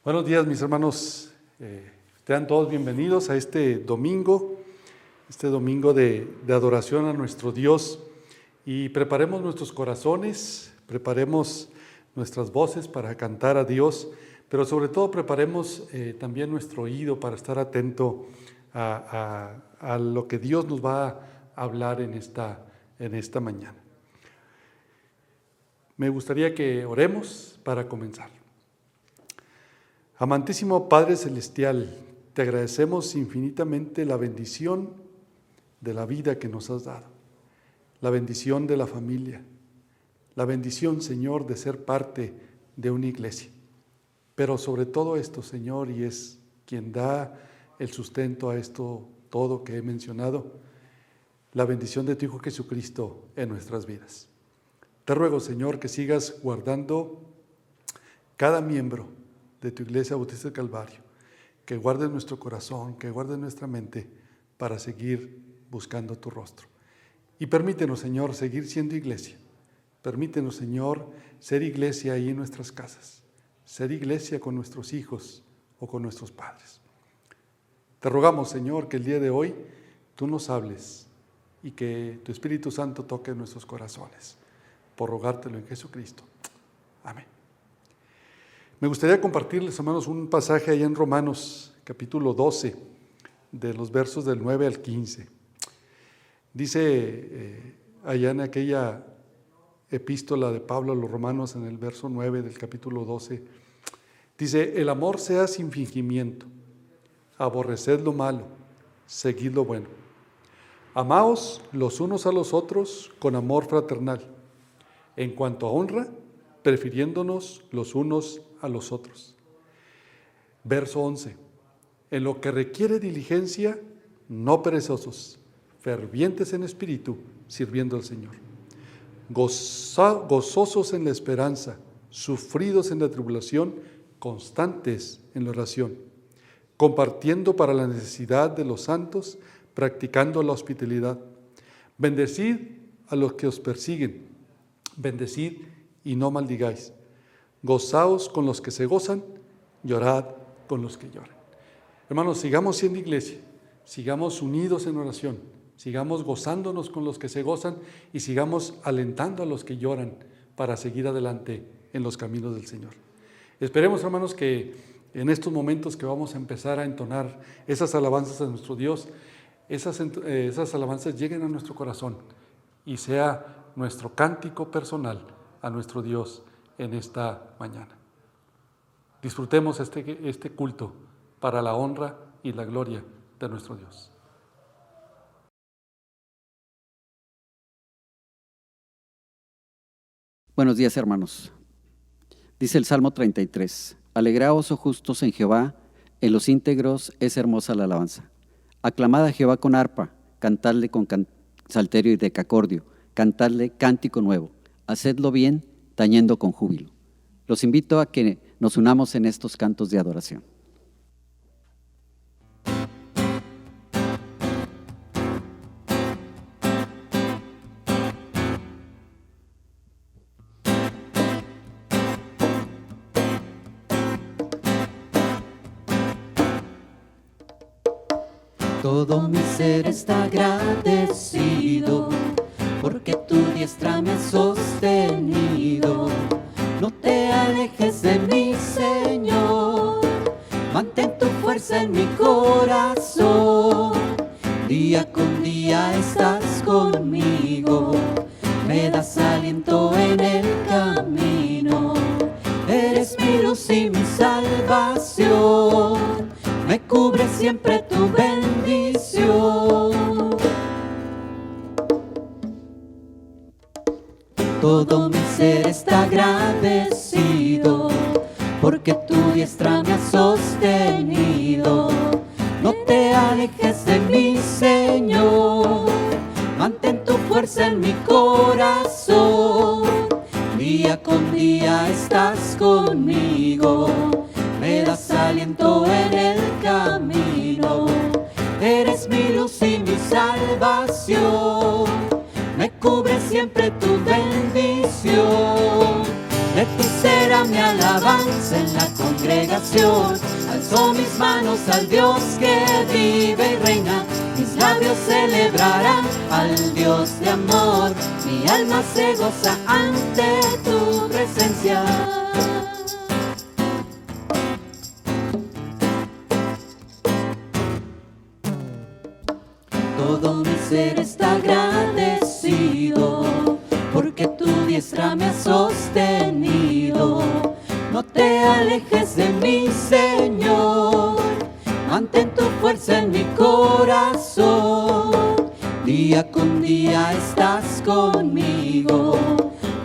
Buenos días, mis hermanos. Sean todos bienvenidos a este domingo de adoración a nuestro Dios. Y preparemos nuestros corazones, preparemos nuestras voces para cantar a Dios, pero sobre todo preparemos también nuestro oído para estar atento a lo que Dios nos va a hablar en esta mañana. Me gustaría que oremos para comenzar. Amantísimo Padre Celestial, te agradecemos infinitamente la bendición de la vida que nos has dado, la bendición de la familia, la bendición, Señor, de ser parte de una iglesia. Pero sobre todo esto, Señor, y es quien da el sustento a esto todo que he mencionado, la bendición de tu Hijo Jesucristo en nuestras vidas. Te ruego, Señor, que sigas guardando cada miembro de tu Iglesia Bautista del Calvario, que guarde nuestro corazón, que guarde nuestra mente para seguir buscando tu rostro. Y permítenos, Señor, seguir siendo iglesia. Permítenos, Señor, ser iglesia ahí en nuestras casas, ser iglesia con nuestros hijos o con nuestros padres. Te rogamos, Señor, que el día de hoy tú nos hables y que tu Espíritu Santo toque nuestros corazones, por rogártelo en Jesucristo. Amén. Me gustaría compartirles, hermanos, un pasaje allá en Romanos, capítulo 12, de los versos del 9 al 15. Dice allá en aquella epístola de Pablo a los romanos, en el verso 9 del capítulo 12, dice: el amor sea sin fingimiento, aborreced lo malo, seguid lo bueno. Amaos los unos a los otros con amor fraternal, en cuanto a honra, prefiriéndonos los unos a los otros. Verso 11. En lo que requiere diligencia, no perezosos, fervientes en espíritu, sirviendo al Señor. Gozosos en la esperanza, sufridos en la tribulación, constantes en la oración, compartiendo para la necesidad de los santos, practicando la hospitalidad. Bendecid a los que os persiguen, bendecid y no maldigáis. Gozaos con los que se gozan, llorad con los que lloran. Hermanos, sigamos siendo iglesia, sigamos unidos en oración, sigamos gozándonos con los que se gozan y sigamos alentando a los que lloran para seguir adelante en los caminos del Señor. Esperemos, hermanos, que en estos momentos que vamos a empezar a entonar esas alabanzas a nuestro Dios, esas alabanzas lleguen a nuestro corazón y sea nuestro cántico personal a nuestro Dios en esta mañana. Disfrutemos este culto para la honra y la gloria de nuestro Dios. Buenos días, hermanos. Dice el Salmo 33: Alegraos, oh justos, en Jehová, en los íntegros es hermosa la alabanza. Aclamad a Jehová con arpa, cantadle con salterio y decacordio, cantadle cántico nuevo, hacedlo bien, tañendo con júbilo. Los invito a que nos unamos en estos cantos de adoración. Todo mi ser está agradecido, porque tu diestra me ha sostenido. No te alejes de mí, Señor, mantén tu fuerza en mi corazón. Día con día estás conmigo, me das aliento en el camino. Eres mi luz y mi salvación, me cubre siempre tu bendición. Todo mi ser está agradecido, porque tu diestra me ha sostenido. No te alejes de mí, Señor, mantén tu fuerza en mi corazón. Día con día estás conmigo, me das aliento en el camino. Eres mi luz y mi salvación, me cubre siempre tu bendición. De tu ser será mi alabanza en la congregación. Alzo mis manos al Dios que vive y reina. Mis labios celebrarán al Dios de amor. Mi alma se goza ante tu presencia. Todo mi ser está agradecido, porque tu diestra me ha sostenido. No te alejes de mí, Señor, mantén tu fuerza en mi corazón. Día con día estás conmigo,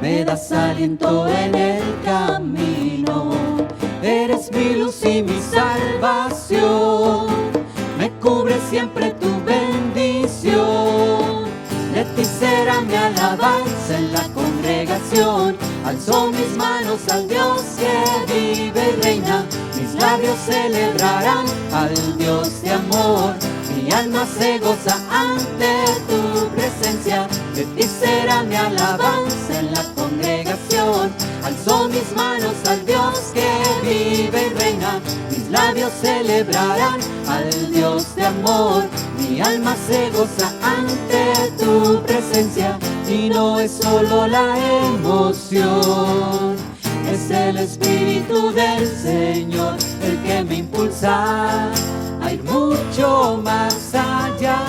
me das aliento en el camino. Eres mi luz y mi salvación, me cubre siempre tu bendición. De ti será mi alabanza en la congregación. Alzo mis manos al Dios que vive y reina. Mis labios celebrarán al Dios de amor. Mi alma se goza ante tu presencia. De ti será mi alabanza en la congregación. Alzo mis manos al Dios que vive y reina. Mis labios celebrarán al Dios de amor. Mi alma se goza ante tu presencia. Y no es solo la emoción, es el Espíritu del Señor el que me impulsa a ir mucho más allá.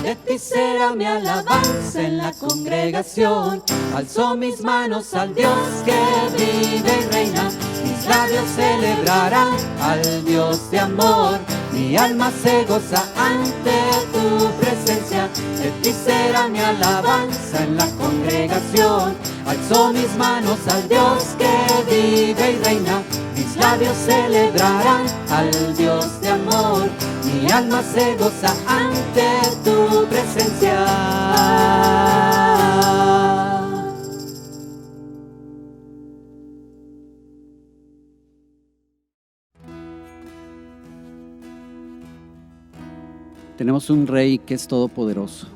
De ti será mi alabanza en la congregación. Alzo mis manos al Dios que vive y reina. Mis labios celebrarán al Dios de amor. Mi alma se goza ante tu presencia. De ti será mi alabanza en la congregación. Alzo mis manos al Dios que vive y reina. Mis labios celebrarán al Dios de amor. Mi alma se goza ante tu presencia. Tenemos un Rey que es todopoderoso.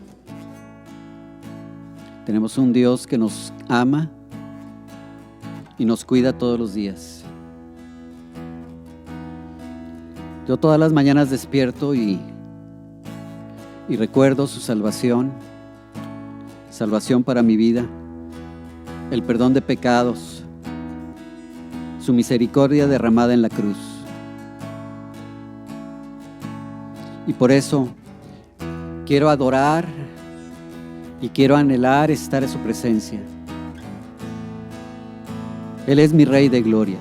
Tenemos un Dios que nos ama y nos cuida todos los días. Yo todas las mañanas despierto y recuerdo su salvación para mi vida, el perdón de pecados, su misericordia derramada en la cruz. Y por eso quiero adorar y quiero anhelar estar en su presencia. Él es mi Rey de gloria.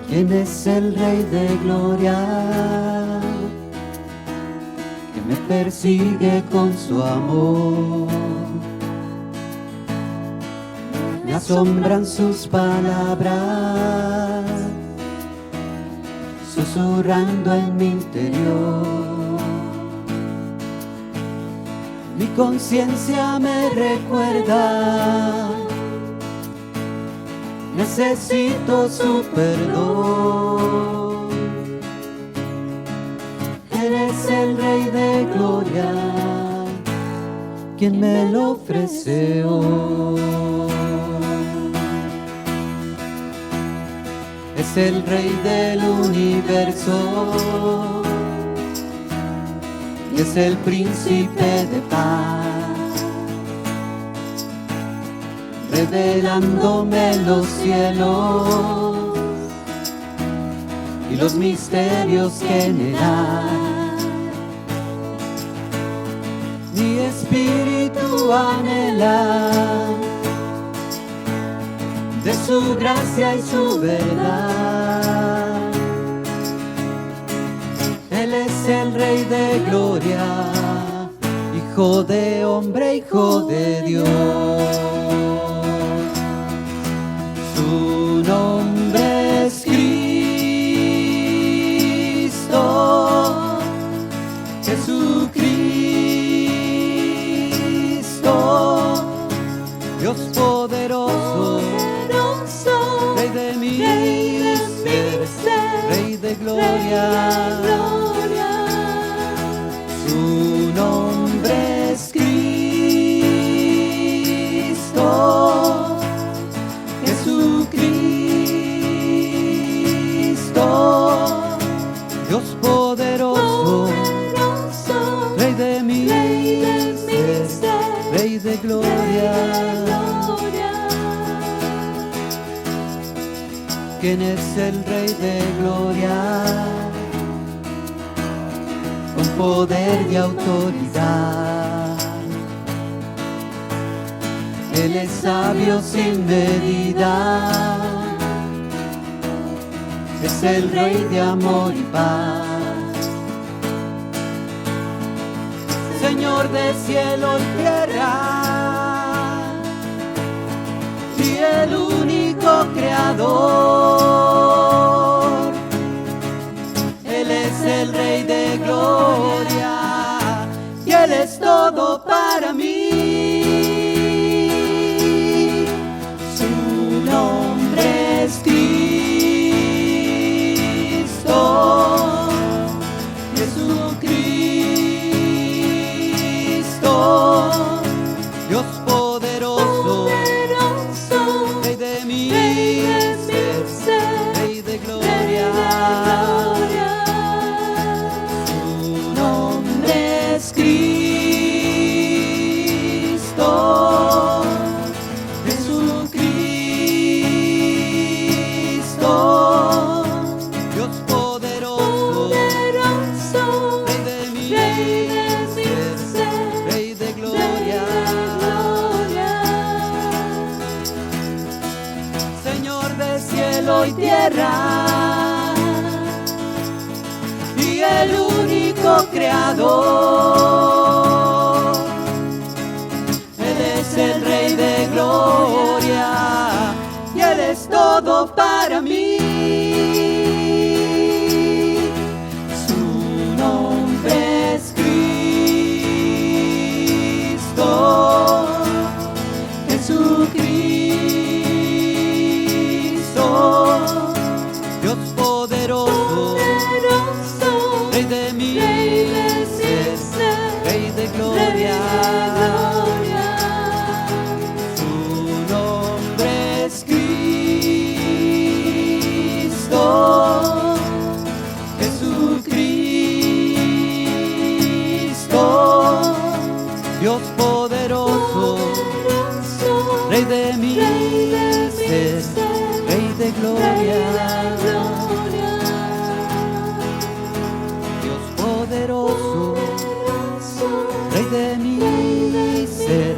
¿Quién es el Rey de gloria que me persigue con su amor? Me asombran sus palabras, susurrando en mi interior. Mi conciencia me recuerda, necesito su perdón. Él es el Rey de gloria, quien me lo ofrece hoy. Es el Rey del universo y es el príncipe de paz, revelándome los cielos y los misterios que en él hay. Mi espíritu anhela de su gracia y su verdad. Él es el Rey de gloria, Hijo de hombre, Hijo de Dios. Su nombre es Cristo, gloria. Su nombre es Cristo, Jesucristo, Dios poderoso, Rey de mi ser, Rey de gloria. ¿Quién es el Rey de gloria? Con poder y autoridad. Él es sabio sin medida. Es el Rey de amor y paz. Señor de cielo y tierra, y el único creador. Él es el Rey de gloria, y Él es todo para mí. Su nombre es Cristo, Jesucristo, Dios poderoso, Rey de mi ser, Rey de gloria. Su nombre es Cristo, Jesucristo, Dios poderoso, Rey de mi ser, Rey de gloria. Señor de cielo y tierra, y el único creador. Él es el Rey de gloria, y Él es todo para mí. Su nombre es Cristo, Jesucristo, Dios poderoso, Rey de mi ser, Rey de gloria. Su nombre es Cristo, Jesucristo, Dios poderoso, Rey de mi ser, Rey de gloria. Dios poderoso, Rey de mi ser,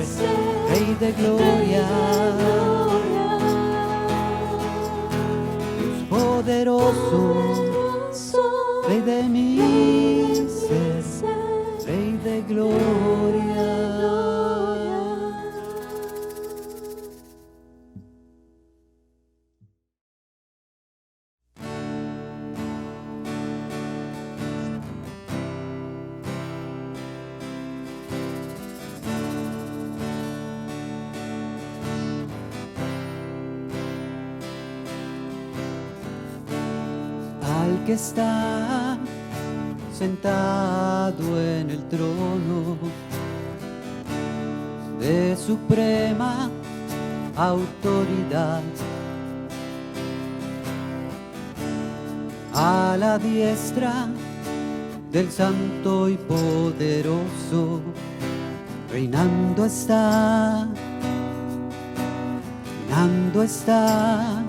Rey de gloria. Dios poderoso, Rey de mi ser, Rey de gloria. Al que está sentado en el trono de suprema autoridad, a la diestra del Santo y Poderoso, reinando está, reinando está.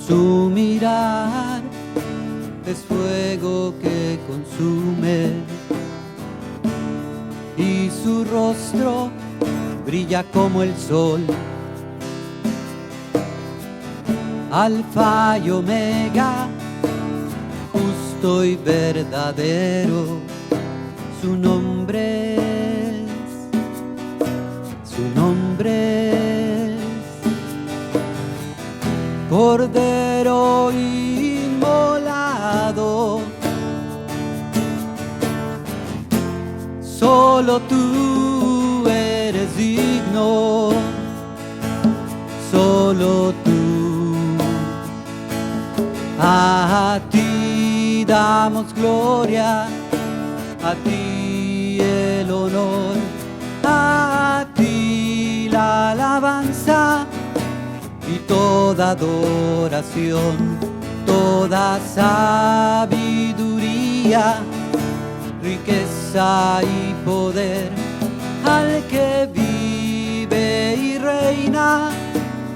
Su mirar es fuego que consume, y su rostro brilla como el sol. Alfa y Omega, justo y verdadero, su nombre es Cordero inmolado. Solo tú eres digno, solo tú A ti damos gloria, a ti el honor, a ti la alabanza y toda adoración, toda sabiduría, riqueza y poder, al que vive y reina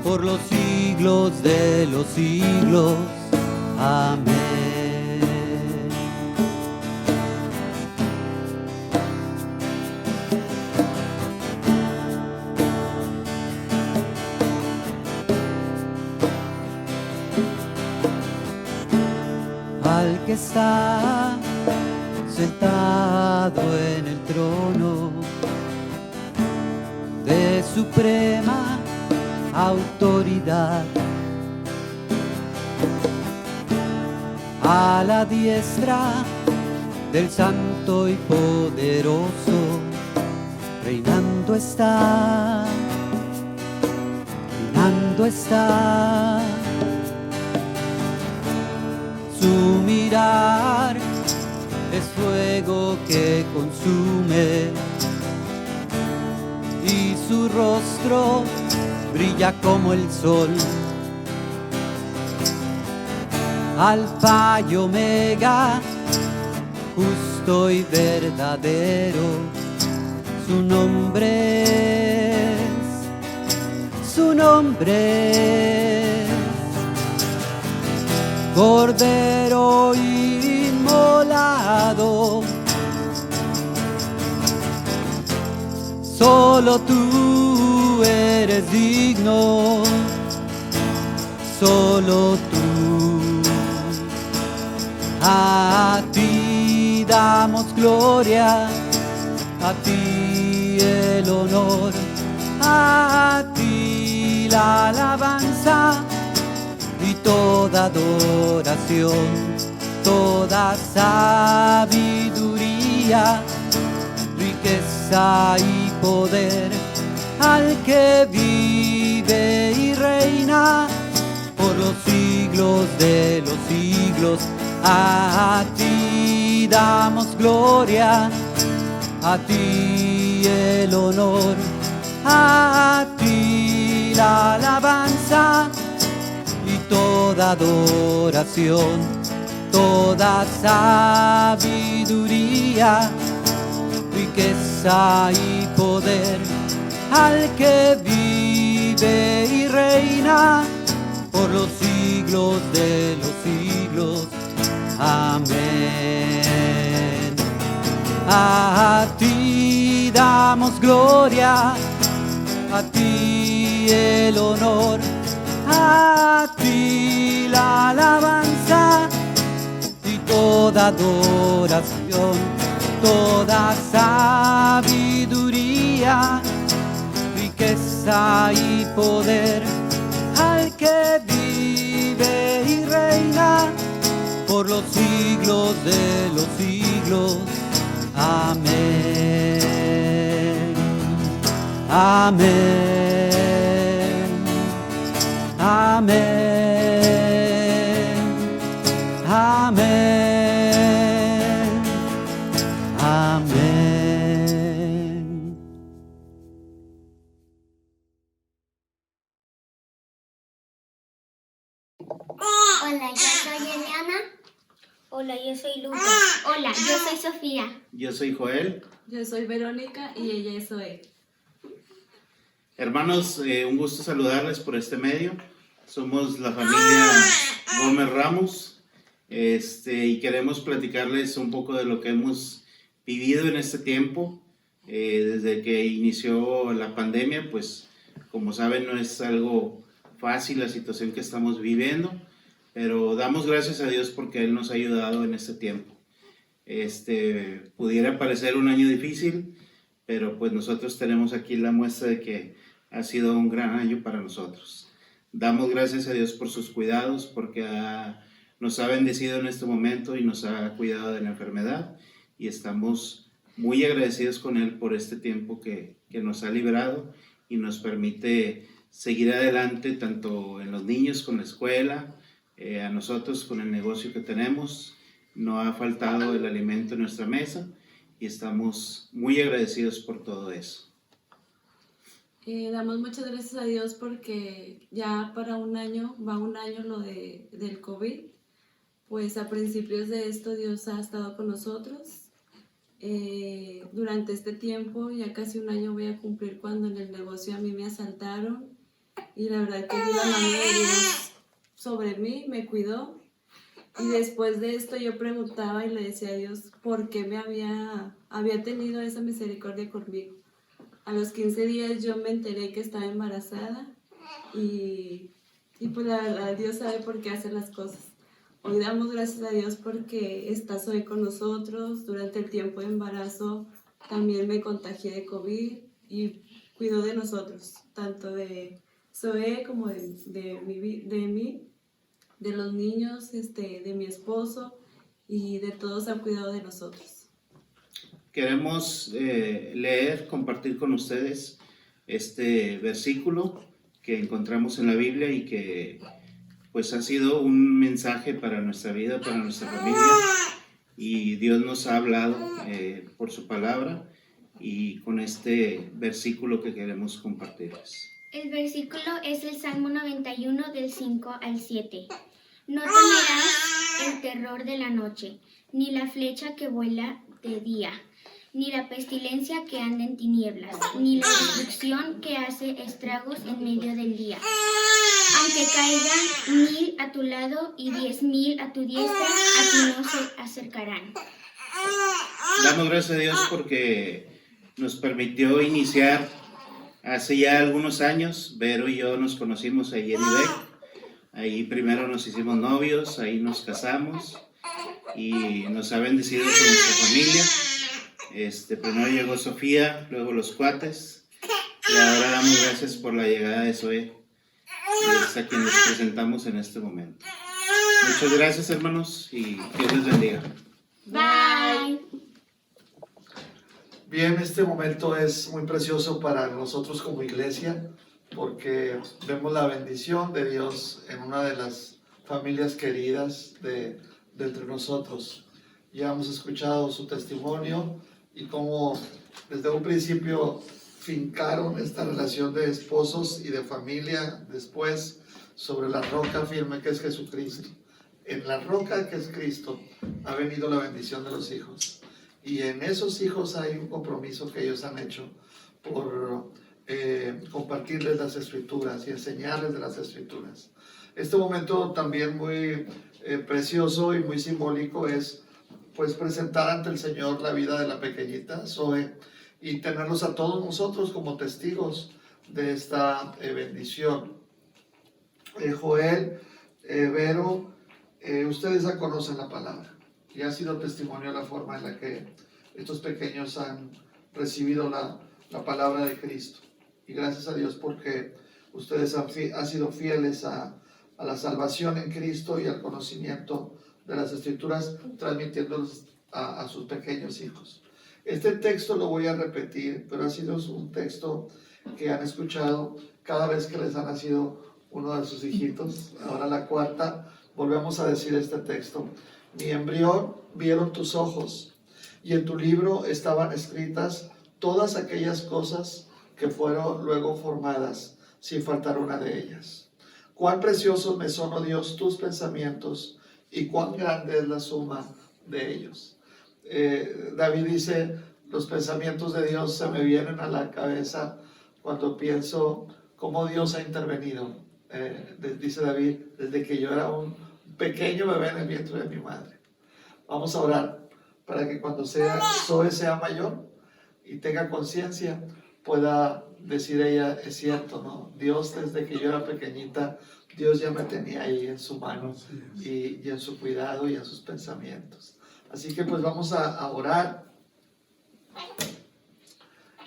por los siglos de los siglos. Amén. Al que está sentado en el trono de suprema autoridad, a la diestra del Santo y Poderoso, reinando está, reinando está. Su mirar es fuego que consume y su rostro brilla como el sol. Alfa y Omega, justo y verdadero, su nombre es Cordero inmolado. Solo tú eres digno, solo tú. A ti damos gloria, a ti el honor, a ti la alabanza y toda adoración, toda sabiduría, riqueza y poder, al que vive y reina por los siglos de los siglos. A ti damos gloria, a ti el honor, a ti la alabanza y toda adoración, toda sabiduría, riqueza y poder, al que vive y reina por los siglos de los siglos. Amén. A ti damos gloria, a ti el honor, a ti la alabanza y toda adoración, toda sabiduría, riqueza y poder, al que vive y reina por los siglos de los siglos. Amén. Amén. Amén. Amén. Amén. Hola, yo soy Eliana. Hola, yo soy Lucas. Hola, yo soy Sofía. Yo soy Joel. Yo soy Verónica y ella es Zoe. Hermanos, un gusto saludarles por este medio. Somos la familia Gómez Ramos y queremos platicarles un poco de lo que hemos vivido en este tiempo. Desde que inició la pandemia, pues como saben no es algo fácil la situación que estamos viviendo, pero damos gracias a Dios porque Él nos ha ayudado en este tiempo. Pudiera parecer un año difícil, pero pues nosotros tenemos aquí la muestra de que ha sido un gran año para nosotros. Damos gracias a Dios por sus cuidados, porque nos ha bendecido en este momento y nos ha cuidado de la enfermedad, y estamos muy agradecidos con Él por este tiempo que nos ha librado y nos permite seguir adelante tanto en los niños con la escuela, a nosotros con el negocio que tenemos. No ha faltado el alimento en nuestra mesa y estamos muy agradecidos por todo eso. Damos muchas gracias a Dios porque ya para un año, va un año del COVID. Pues a principios de esto Dios ha estado con nosotros. Durante este tiempo, ya casi un año voy a cumplir cuando en el negocio a mí me asaltaron. Y la verdad que la mano de Dios sobre mí me cuidó. Y después de esto yo preguntaba y le decía a Dios por qué me había tenido esa misericordia conmigo. A los 15 días yo me enteré que estaba embarazada y pues la verdad Dios sabe por qué hace las cosas. Hoy damos gracias a Dios porque estás hoy con nosotros. Durante el tiempo de embarazo también me contagié de COVID y cuidó de nosotros, tanto de Zoe como de mí, de los niños, de mi esposo y de todos ha cuidado de nosotros. Queremos leer, compartir con ustedes este versículo que encontramos en la Biblia y que pues ha sido un mensaje para nuestra vida, para nuestra familia, y Dios nos ha hablado por su palabra y con este versículo que queremos compartirles. El versículo es el Salmo 91 del 5 al 7. No temerás el terror de la noche, ni la flecha que vuela de día, ni la pestilencia que anda en tinieblas, ni la destrucción que hace estragos en medio del día. Aunque caigan 1000 a tu lado y 10,000 a tu diestra, a ti no se acercarán. Damos gracias a Dios porque nos permitió iniciar hace ya algunos años. Vero y yo nos conocimos ahí en IBEC. Ahí primero nos hicimos novios, ahí nos casamos y nos ha bendecido con nuestra familia. Primero llegó Sofía, luego los cuates y ahora damos gracias por la llegada de Zoe, y es a quien les presentamos en este momento. Muchas gracias, hermanos, y Dios les bendiga. Bye. Bien, este momento es muy precioso para nosotros como iglesia porque vemos la bendición de Dios en una de las familias queridas de entre nosotros. Ya hemos escuchado su testimonio y cómo desde un principio fincaron esta relación de esposos y de familia después sobre la roca firme que es Jesucristo. En la roca que es Cristo ha venido la bendición de los hijos. Y en esos hijos hay un compromiso que ellos han hecho por compartirles las escrituras y enseñarles de las escrituras. Este momento también muy precioso y muy simbólico es pues presentar ante el Señor la vida de la pequeñita Zoe y tenerlos a todos nosotros como testigos de esta bendición. Joel, Vero, ustedes ya conocen la palabra y ha sido testimonio de la forma en la que estos pequeños han recibido la palabra de Cristo. Y gracias a Dios porque ustedes han sido fieles a la salvación en Cristo y al conocimiento de las Escrituras, transmitiéndolos a sus pequeños hijos. Este texto lo voy a repetir, pero ha sido un texto que han escuchado cada vez que les ha nacido uno de sus hijitos. Ahora la cuarta, volvemos a decir este texto. Mi embrión vieron tus ojos, y en tu libro estaban escritas todas aquellas cosas que fueron luego formadas, sin faltar una de ellas. Cuán preciosos me son, oh Dios, tus pensamientos, y cuán grande es la suma de ellos. David dice, los pensamientos de Dios se me vienen a la cabeza cuando pienso cómo Dios ha intervenido. Dice David, desde que yo era un pequeño bebé en el vientre de mi madre. Vamos a orar para que cuando Zoe sea mayor y tenga conciencia, pueda decir ella, es cierto, ¿no? Dios desde que yo era pequeñita, Dios ya me tenía ahí en su mano y en su cuidado y en sus pensamientos. Así que pues vamos a orar.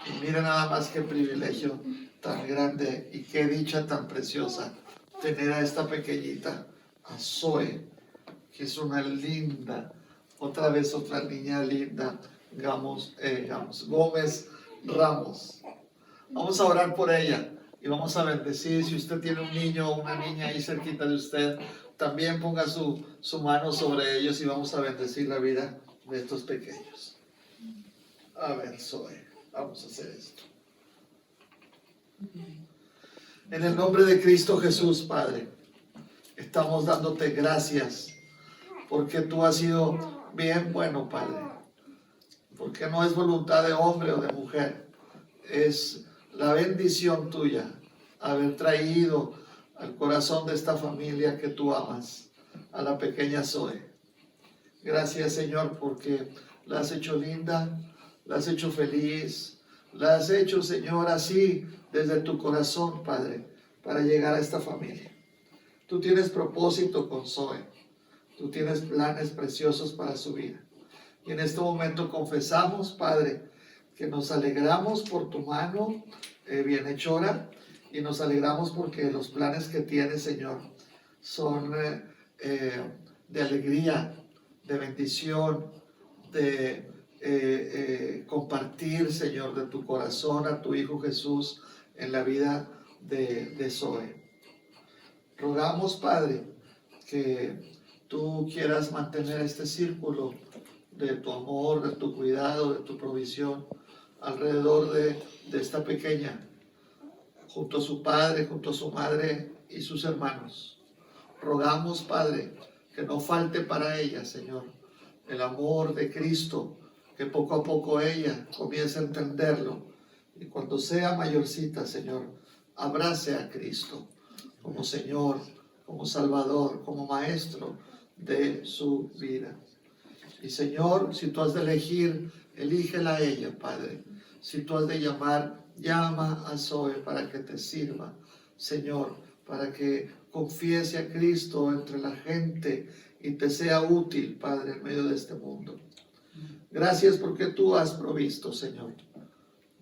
Y mira nada más qué privilegio tan grande y qué dicha tan preciosa tener a esta pequeñita, a Zoe, que es una linda, otra vez otra niña linda, Gómez Ramos. Vamos a orar por ella y vamos a bendecir. Si usted tiene un niño o una niña ahí cerquita de usted, también ponga su mano sobre ellos y vamos a bendecir la vida de estos pequeños. A ver, Zoe, vamos a hacer esto. En el nombre de Cristo Jesús, Padre, estamos dándote gracias porque tú has sido bien bueno, Padre. Porque no es voluntad de hombre o de mujer, es la bendición tuya haber traído al corazón de esta familia que tú amas, a la pequeña Zoe. Gracias, Señor, porque la has hecho linda, la has hecho feliz, la has hecho, Señor, así desde tu corazón, Padre, para llegar a esta familia. Tú tienes propósito con Zoe, tú tienes planes preciosos para su vida. Y en este momento confesamos, Padre, que nos alegramos por tu mano bienhechora y nos alegramos porque los planes que tienes, Señor, son de alegría, de bendición, de compartir, Señor, de tu corazón a tu Hijo Jesús en la vida de Zoe. Rogamos, Padre, que tú quieras mantener este círculo de tu amor, de tu cuidado, de tu provisión alrededor de esta pequeña, junto a su padre, junto a su madre y sus hermanos. Rogamos, Padre, que no falte para ella, Señor, el amor de Cristo, que poco a poco ella comience a entenderlo y cuando sea mayorcita, Señor, abrace a Cristo como Señor, como Salvador, como Maestro de su vida. Y Señor, si tú has de elegir, elígela a ella, Padre. Si tú has de llamar, llama a Zoe para que te sirva, Señor, para que confiese a Cristo entre la gente y te sea útil, Padre, en medio de este mundo. Gracias porque tú has provisto, Señor,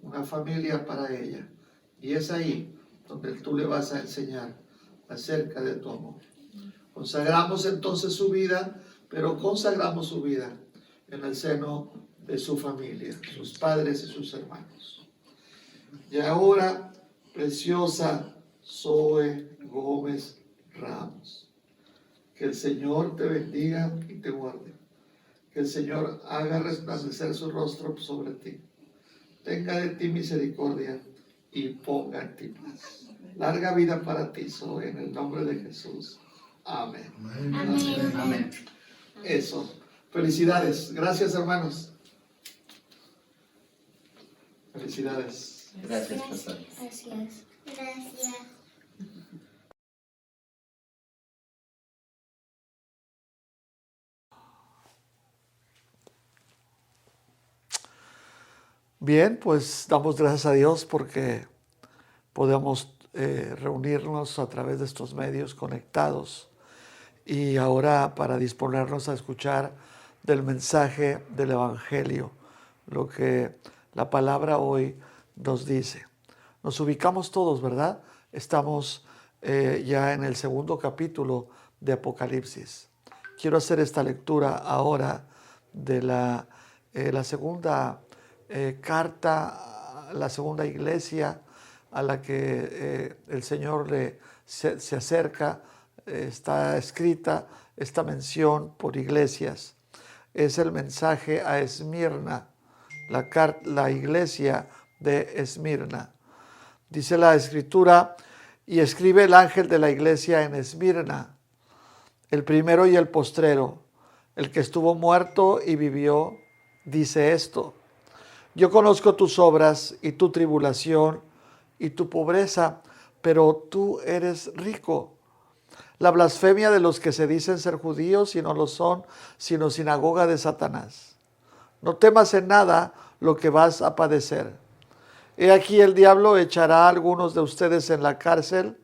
una familia para ella. Y es ahí donde tú le vas a enseñar acerca de tu amor. Consagramos entonces su vida, pero consagramos su vida en el seno de su familia, sus padres y sus hermanos. Y ahora, preciosa Zoe Gómez Ramos, que el Señor te bendiga y te guarde. Que el Señor haga resplandecer su rostro sobre ti. Tenga de ti misericordia y ponga en ti paz. Larga vida para ti, Zoe, en el nombre de Jesús. Amén. Amén. Amén. Eso. Felicidades. Gracias, hermanos. Felicidades. Gracias, pastor. Gracias. Gracias. Bien, pues damos gracias a Dios porque podemos reunirnos a través de estos medios conectados y ahora para disponernos a escuchar del mensaje del Evangelio, lo que la palabra hoy nos dice. Nos ubicamos todos, ¿verdad? Estamos ya en el segundo capítulo de Apocalipsis. Quiero hacer esta lectura ahora de la segunda carta, la segunda iglesia a la que el Señor se acerca. Está escrita esta mención por iglesias. Es el mensaje a Esmirna, la iglesia de Esmirna. Dice la Escritura, y escribe el ángel de la iglesia en Esmirna, el primero y el postrero, el que estuvo muerto y vivió, dice esto: yo conozco tus obras y tu tribulación y tu pobreza, pero tú eres rico. La blasfemia de los que se dicen ser judíos y no lo son, sino sinagoga de Satanás. No temas en nada lo que vas a padecer. He aquí el diablo echará a algunos de ustedes en la cárcel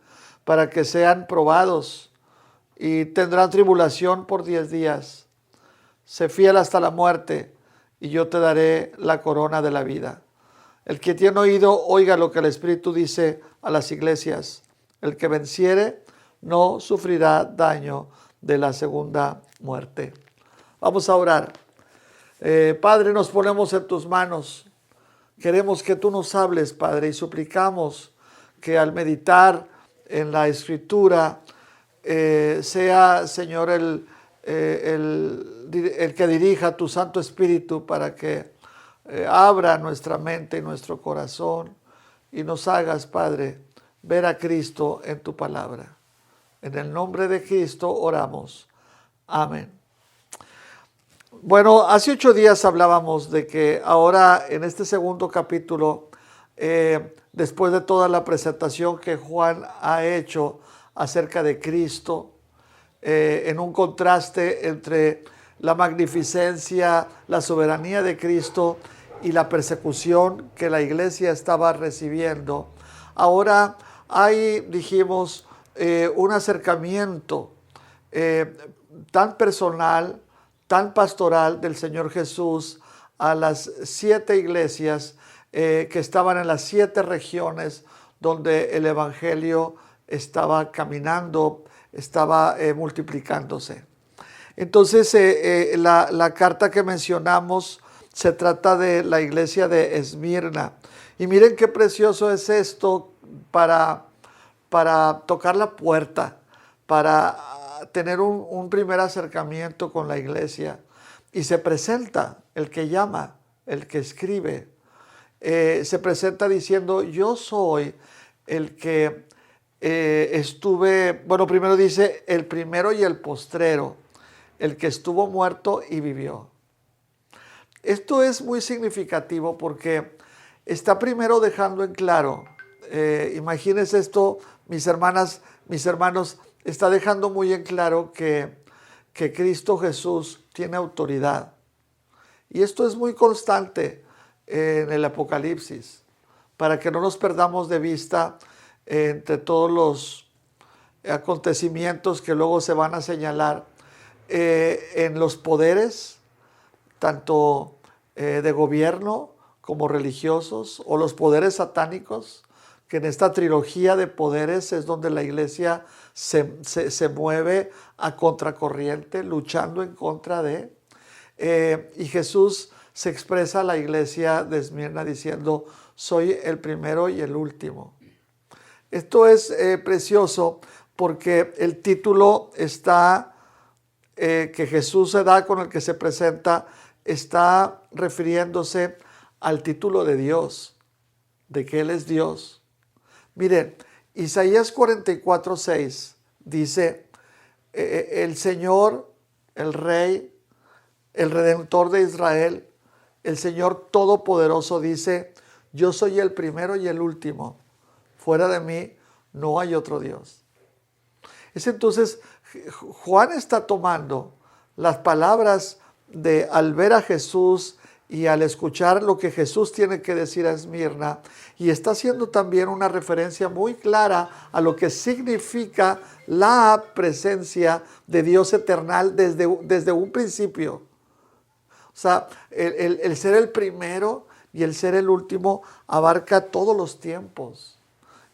para que sean probados y tendrán tribulación por 10 días. Sé fiel hasta la muerte y yo te daré la corona de la vida. El que tiene oído, oiga lo que el Espíritu dice a las iglesias. El que venciere no sufrirá daño de la segunda muerte. Vamos a orar. Padre, nos ponemos en tus manos. Queremos que tú nos hables, Padre, y suplicamos que al meditar en la Escritura sea, Señor, el que dirija tu Santo Espíritu para que abra nuestra mente y nuestro corazón y nos hagas, Padre, ver a Cristo en tu palabra. En el nombre de Cristo oramos. Amén. Bueno, hace 8 días hablábamos de que ahora en este segundo capítulo, después de toda la presentación que Juan ha hecho acerca de Cristo, en un contraste entre la magnificencia, la soberanía de Cristo y la persecución que la iglesia estaba recibiendo, ahora hay, dijimos, un acercamiento tan personal, tan pastoral del Señor Jesús a las 7 iglesias que estaban en las 7 regiones donde el Evangelio estaba caminando, estaba multiplicándose. Entonces, la carta que mencionamos se trata de la iglesia de Esmirna. Y miren qué precioso es esto para tocar la puerta, para tener un primer acercamiento con la iglesia. Y se presenta el que llama, el que escribe. Se presenta diciendo, yo soy el que primero dice el primero y el postrero, el que estuvo muerto y vivió. Esto es muy significativo porque está primero dejando en claro, imagínense esto, mis hermanas, mis hermanos, está dejando muy en claro que Cristo Jesús tiene autoridad. Y esto es muy constante en el Apocalipsis, para que no nos perdamos de vista entre todos los acontecimientos que luego se van a señalar en los poderes, tanto de gobierno como religiosos, o los poderes satánicos, que en esta trilogía de poderes es donde la iglesia se mueve a contracorriente, luchando en contra de. Y Jesús se expresa a la iglesia de Esmirna diciendo, soy el primero y el último. Esto es precioso porque el título está, que Jesús se da con el que se presenta, está refiriéndose al título de Dios, de que Él es Dios. Miren, Isaías 44:6 dice, el Señor, el Rey, el Redentor de Israel, el Señor Todopoderoso dice, yo soy el primero y el último, fuera de mí no hay otro Dios. Entonces, Juan está tomando las palabras al ver a Jesús y al escuchar lo que Jesús tiene que decir a Esmirna, y está haciendo también una referencia muy clara a lo que significa la presencia de Dios eternal desde un principio. O sea, el ser el primero y el ser el último abarca todos los tiempos.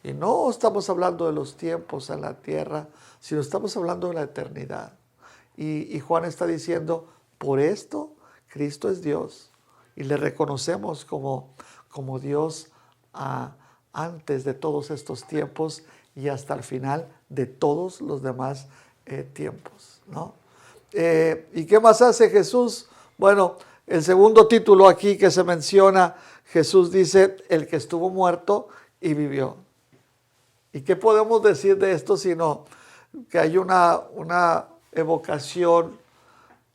Y no estamos hablando de los tiempos en la tierra, sino estamos hablando de la eternidad. Y Juan está diciendo, por esto Cristo es Dios. Y le reconocemos como Dios antes de todos estos tiempos y hasta el final de todos los demás tiempos, ¿no? ¿Y qué más hace Jesús? Bueno, el segundo título aquí que se menciona, Jesús dice, el que estuvo muerto y vivió. ¿Y qué podemos decir de esto sino que hay una evocación,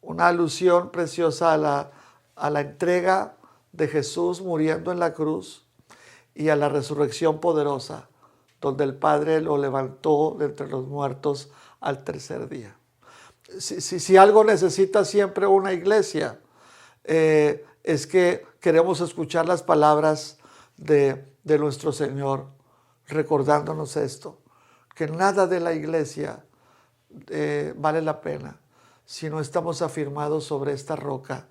una alusión preciosa a la entrega de Jesús muriendo en la cruz y a la resurrección poderosa, donde el Padre lo levantó de entre los muertos al tercer día? Si algo necesita siempre una iglesia, es que queremos escuchar las palabras de nuestro Señor, recordándonos esto, que nada de la iglesia vale la pena si no estamos afirmados sobre esta roca,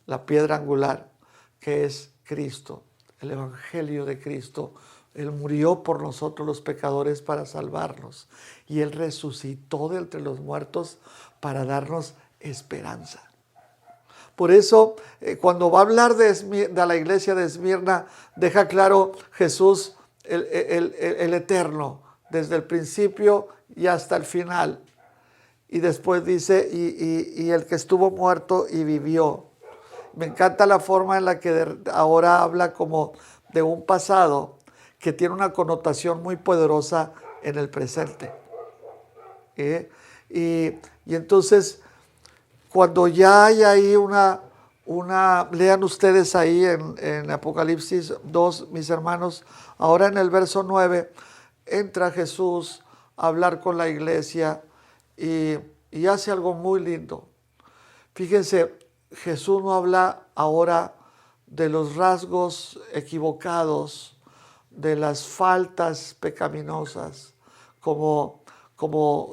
la piedra angular, que es Cristo, el Evangelio de Cristo. Él murió por nosotros los pecadores para salvarnos, y Él resucitó de entre los muertos para darnos esperanza. Por eso, cuando va a hablar de la iglesia de Esmirna, deja claro Jesús, el eterno, desde el principio y hasta el final. Y después dice, y el que estuvo muerto y vivió. Me encanta la forma en la que ahora habla como de un pasado que tiene una connotación muy poderosa en el presente. Y entonces, cuando ya hay ahí lean ustedes ahí en Apocalipsis 2, mis hermanos, ahora en el verso 9, entra Jesús a hablar con la iglesia y hace algo muy lindo. Fíjense, Jesús no habla ahora de los rasgos equivocados, de las faltas pecaminosas, como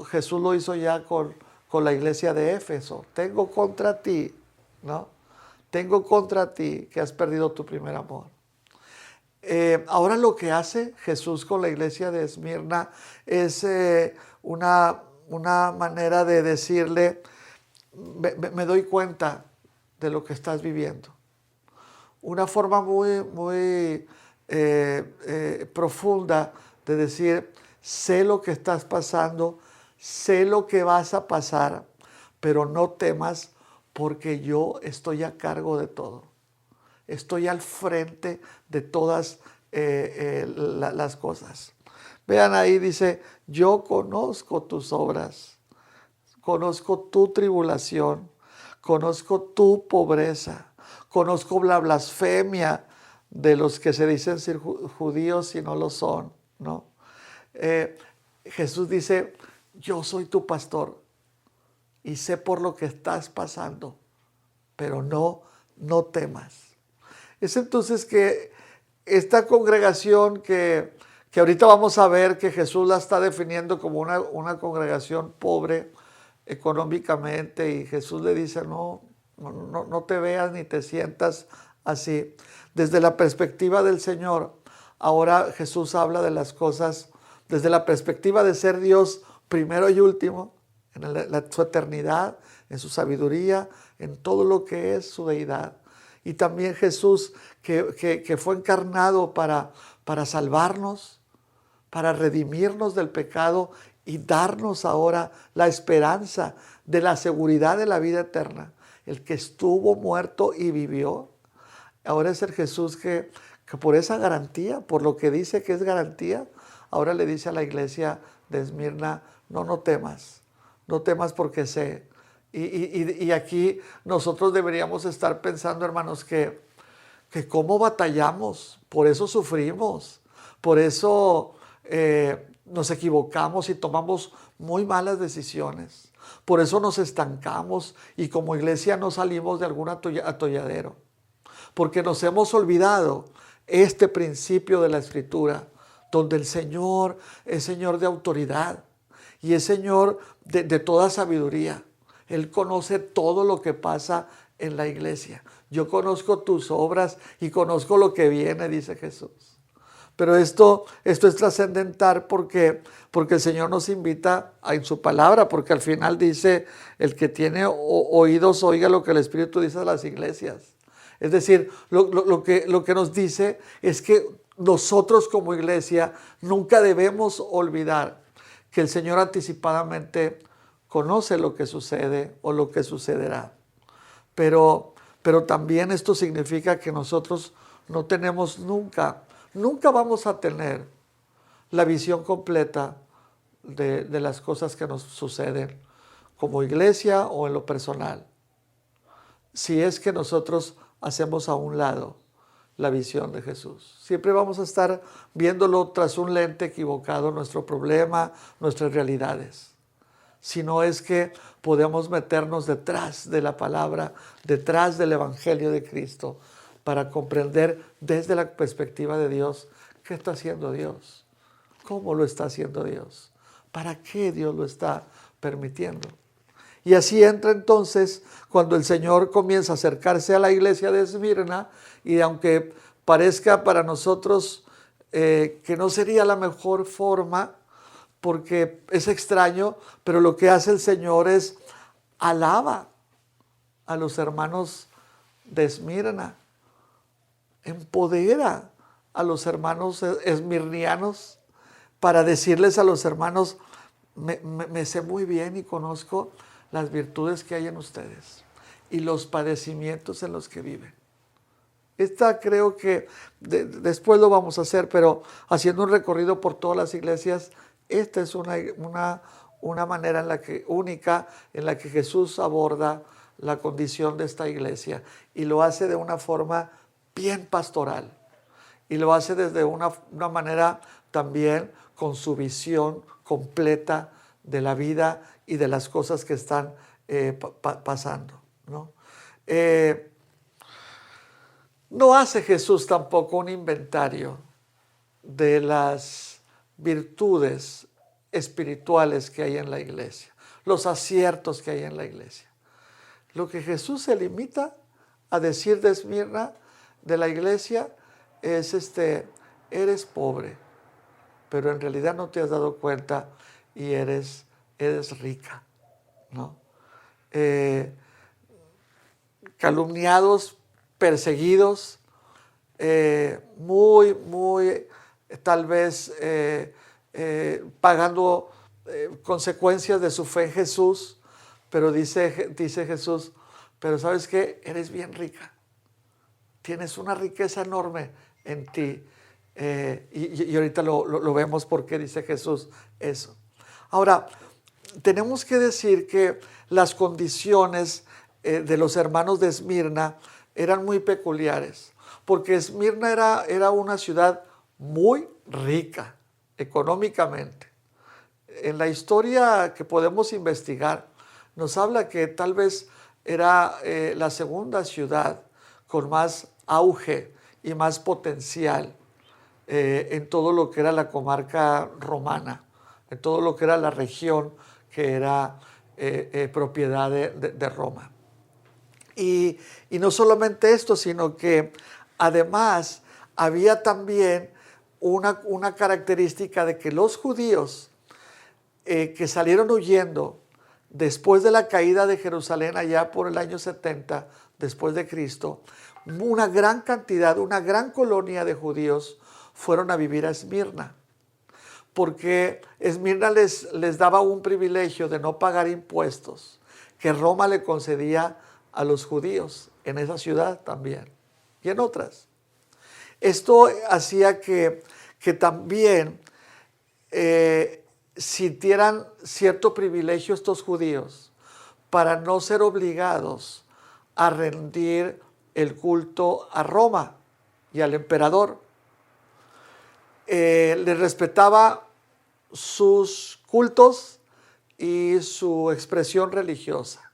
Jesús lo hizo ya con la iglesia de Éfeso. Tengo contra ti, ¿no? Tengo contra ti que has perdido tu primer amor. Ahora lo que hace Jesús con la iglesia de Esmirna es una manera de decirle, me doy cuenta de lo que estás viviendo. Una forma muy profunda de decir, sé lo que estás pasando, sé lo que vas a pasar, pero no temas porque yo estoy a cargo de todo. Estoy al frente de todas las cosas. Vean ahí, dice, yo conozco tus obras, conozco tu tribulación, conozco tu pobreza, conozco la blasfemia de los que se dicen ser judíos y no lo son, ¿no? Jesús dice, yo soy tu pastor y sé por lo que estás pasando, pero no temas. Es entonces que esta congregación que ahorita vamos a ver que Jesús la está definiendo como una congregación pobre económicamente, y Jesús le dice, no te veas ni te sientas así. Desde la perspectiva del Señor, ahora Jesús habla de las cosas desde la perspectiva de ser Dios primero y último, en su eternidad, en su sabiduría, en todo lo que es su deidad. Y también Jesús que fue encarnado para salvarnos, para redimirnos del pecado y darnos ahora la esperanza de la seguridad de la vida eterna. El que estuvo muerto y vivió, ahora es el Jesús que por esa garantía, por lo que dice que es garantía, ahora le dice a la iglesia de Esmirna, no temas porque sé. Y aquí nosotros deberíamos estar pensando, hermanos, que cómo batallamos, por eso sufrimos, por eso nos equivocamos y tomamos muy malas decisiones, por eso nos estancamos y como iglesia no salimos de algún atolladero, porque nos hemos olvidado este principio de la Escritura, donde el Señor es Señor de autoridad y es Señor de toda sabiduría. Él conoce todo lo que pasa en la iglesia. Yo conozco tus obras y conozco lo que viene, dice Jesús. Pero esto es trascendental porque el Señor nos invita en su palabra, porque al final dice, el que tiene oídos oiga lo que el Espíritu dice a las iglesias. Es decir, lo que nos dice es que nosotros como iglesia nunca debemos olvidar que el Señor anticipadamente conoce lo que sucede o lo que sucederá. Pero también esto significa que nosotros no tenemos nunca vamos a tener la visión completa de las cosas que nos suceden como iglesia o en lo personal. Si es que nosotros hacemos a un lado la visión de Jesús. Siempre vamos a estar viéndolo tras un lente equivocado, nuestro problema, nuestras realidades. Si no es que podemos meternos detrás de la palabra, detrás del Evangelio de Cristo, para comprender desde la perspectiva de Dios qué está haciendo Dios, cómo lo está haciendo Dios, para qué Dios lo está permitiendo. Y así entra entonces cuando el Señor comienza a acercarse a la iglesia de Esmirna, y aunque parezca para nosotros que no sería la mejor forma, porque es extraño, pero lo que hace el Señor es alaba a los hermanos de Esmirna, empodera a los hermanos esmirnianos para decirles a los hermanos, me sé muy bien y conozco las virtudes que hay en ustedes y los padecimientos en los que viven. Esta creo que después lo vamos a hacer, pero haciendo un recorrido por todas las iglesias, esta es una manera única en la que Jesús aborda la condición de esta iglesia y lo hace de una forma bien pastoral y lo hace desde una manera también con su visión completa de la vida y de las cosas que están pasando, ¿no? No hace Jesús tampoco un inventario de las virtudes espirituales que hay en la iglesia, los aciertos que hay en la iglesia. Lo que Jesús se limita a decir de Esmirna, de la iglesia, es eres pobre, pero en realidad no te has dado cuenta y eres rica, ¿no? Calumniados, perseguidos, muy tal vez pagando consecuencias de su fe en Jesús, pero dice Jesús, pero ¿sabes qué? Eres bien rica, tienes una riqueza enorme en ti, y ahorita lo vemos porque dice Jesús eso. Ahora, tenemos que decir que las condiciones de los hermanos de Esmirna eran muy peculiares, porque Esmirna era una ciudad muy rica económicamente. En la historia que podemos investigar, nos habla que tal vez era la segunda ciudad con más auge y más potencial en todo lo que era la comarca romana, en todo lo que era la región que era propiedad de Roma. Y no solamente esto, sino que además había también una característica de que los judíos que salieron huyendo después de la caída de Jerusalén allá por el año 70 después de Cristo, una gran cantidad, una gran colonia de judíos fueron a vivir a Esmirna, porque Esmirna les daba un privilegio de no pagar impuestos que Roma le concedía a los judíos en esa ciudad también y en otras. Esto hacía que también sintieran cierto privilegio estos judíos para no ser obligados a rendir el culto a Roma y al emperador. Les respetaba sus cultos y su expresión religiosa.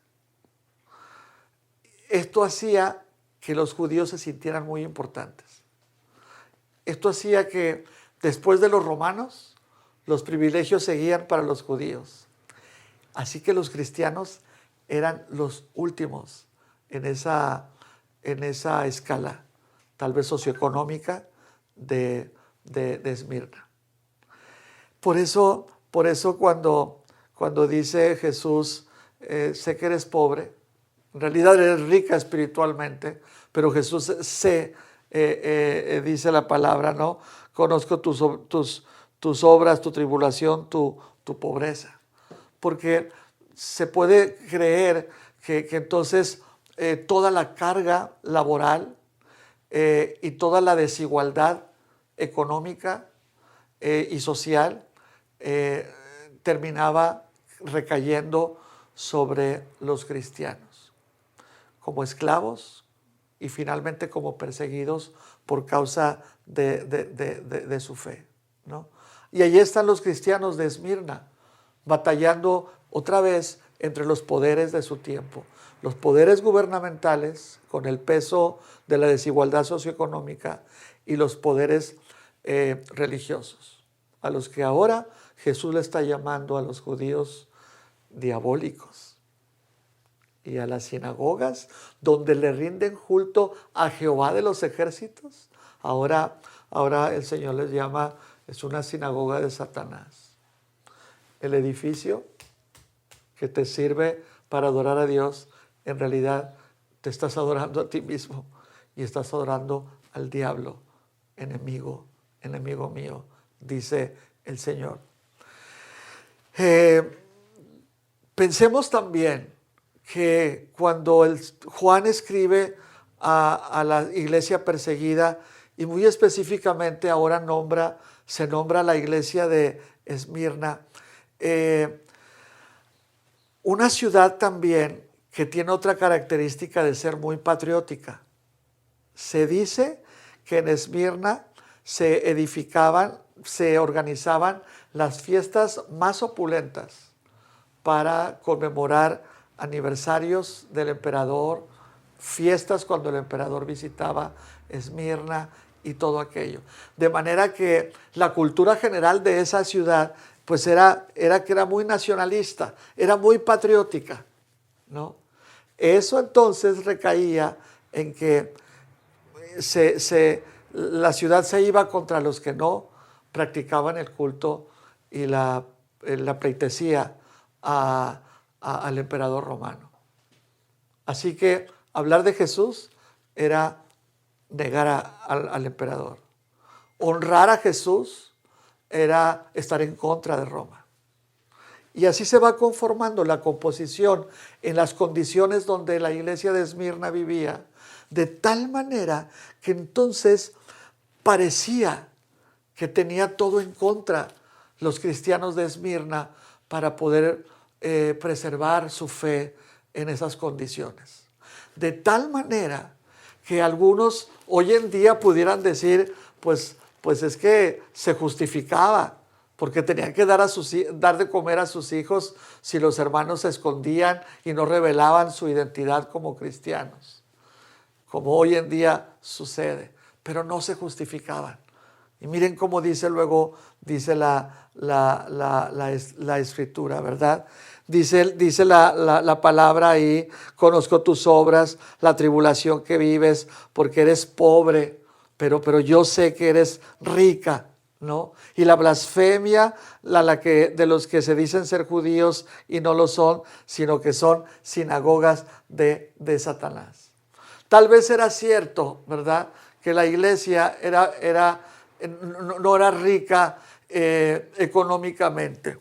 Esto hacía que los judíos se sintieran muy importantes. Esto hacía que después de los romanos, los privilegios seguían para los judíos. Así que los cristianos eran los últimos en esa escala, tal vez socioeconómica, de Esmirna. Por eso cuando dice Jesús, sé que eres pobre, en realidad eres rica espiritualmente, pero Jesús dice la palabra, ¿no? Conozco tus obras, tu tribulación, tu pobreza. Porque se puede creer que entonces toda la carga laboral y toda la desigualdad económica y social terminaba recayendo sobre los cristianos, como esclavos y finalmente como perseguidos por causa de su fe, ¿no? Y allí están los cristianos de Esmirna, batallando otra vez entre los poderes de su tiempo, los poderes gubernamentales con el peso de la desigualdad socioeconómica y los poderes religiosos, a los que ahora Jesús le está llamando a los judíos diabólicos, y a las sinagogas donde le rinden culto a Jehová de los ejércitos, ahora el Señor les llama, es una sinagoga de Satanás. El edificio que te sirve para adorar a Dios, en realidad te estás adorando a ti mismo y estás adorando al diablo, enemigo mío, dice el Señor. Pensemos también que cuando Juan escribe a la iglesia perseguida, y muy específicamente ahora se nombra la iglesia de Esmirna, una ciudad también que tiene otra característica de ser muy patriótica. Se dice que en Esmirna se organizaban las fiestas más opulentas para conmemorar aniversarios del emperador, fiestas cuando el emperador visitaba Esmirna y todo aquello. De manera que la cultura general de esa ciudad pues era que era muy nacionalista, era muy patriótica, ¿no? Eso entonces recaía en que la ciudad se iba contra los que no practicaban el culto y la pleitesía al emperador romano. Así que hablar de Jesús era negar al emperador. Honrar a Jesús era estar en contra de Roma. Y así se va conformando la composición en las condiciones donde la iglesia de Esmirna vivía, de tal manera que entonces parecía que tenía todo en contra los cristianos de Esmirna para poder preservar su fe en esas condiciones. De tal manera que algunos hoy en día pudieran decir, pues es que se justificaba, porque tenían que dar de comer a sus hijos si los hermanos se escondían y no revelaban su identidad como cristianos, como hoy en día sucede, pero no se justificaban. Y miren cómo dice la escritura, ¿verdad? Dice la palabra ahí: conozco tus obras, la tribulación que vives, porque eres pobre, pero yo sé que eres rica, ¿no? Y la blasfemia de los que se dicen ser judíos y no lo son, sino que son sinagogas de Satanás. Tal vez era cierto, ¿verdad?, que la iglesia no era rica económicamente,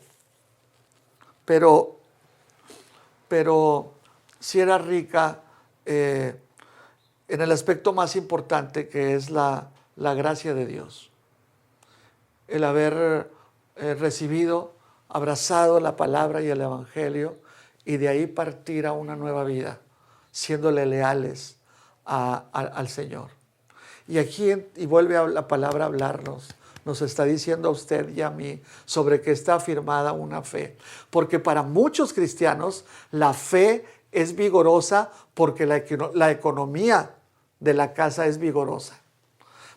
pero sí era rica en el aspecto más importante, que es la gracia de Dios. El haber recibido, abrazado la palabra y el evangelio, y de ahí partir a una nueva vida, siéndole leales al Señor. Y aquí, y vuelve a la palabra a hablarnos, nos está diciendo a usted y a mí sobre que está afirmada una fe. Porque para muchos cristianos la fe es vigorosa porque la economía de la casa es vigorosa.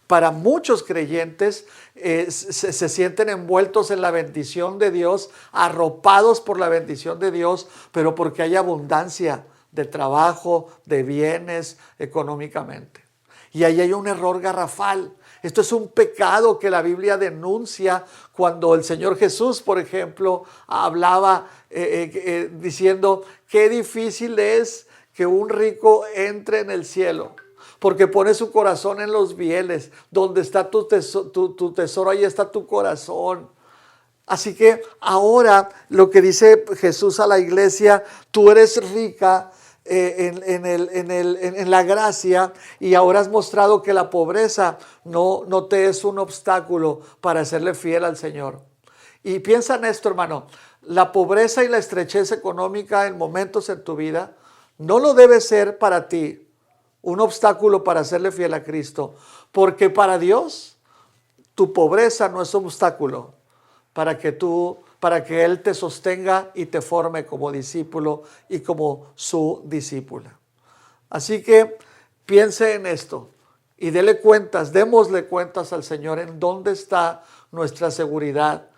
Para muchos creyentes se sienten envueltos en la bendición de Dios, arropados por la bendición de Dios, pero porque hay abundancia de trabajo, de bienes económicamente. Y ahí hay un error garrafal. Esto es un pecado que la Biblia denuncia cuando el Señor Jesús, por ejemplo, hablaba diciendo: qué difícil es que un rico entre en el cielo, porque pone su corazón en los bienes. Donde está tu tesoro, ahí está tu corazón. Así que ahora lo que dice Jesús a la iglesia: tú eres rica en la gracia, y ahora has mostrado que la pobreza no te es un obstáculo para serle fiel al Señor. Y piensa en esto, hermano: la pobreza y la estrechez económica en momentos en tu vida no lo debe ser para ti un obstáculo para serle fiel a Cristo, porque para Dios tu pobreza no es un obstáculo para que Él te sostenga y te forme como discípulo y como su discípula. Así que piense en esto y démosle cuentas al Señor en dónde está nuestra seguridad,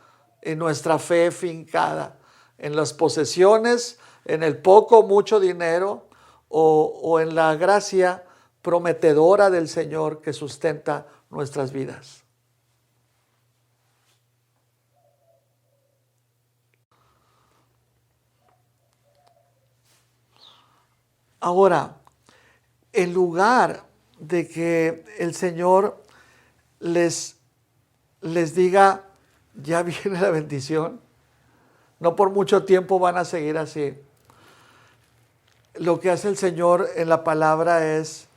en nuestra fe fincada, en las posesiones, en el poco o mucho dinero, o en la gracia prometedora del Señor que sustenta nuestras vidas. Ahora, en lugar de que el Señor les diga: ya viene la bendición. No por mucho tiempo van a seguir así. Lo que hace el Señor en la palabra es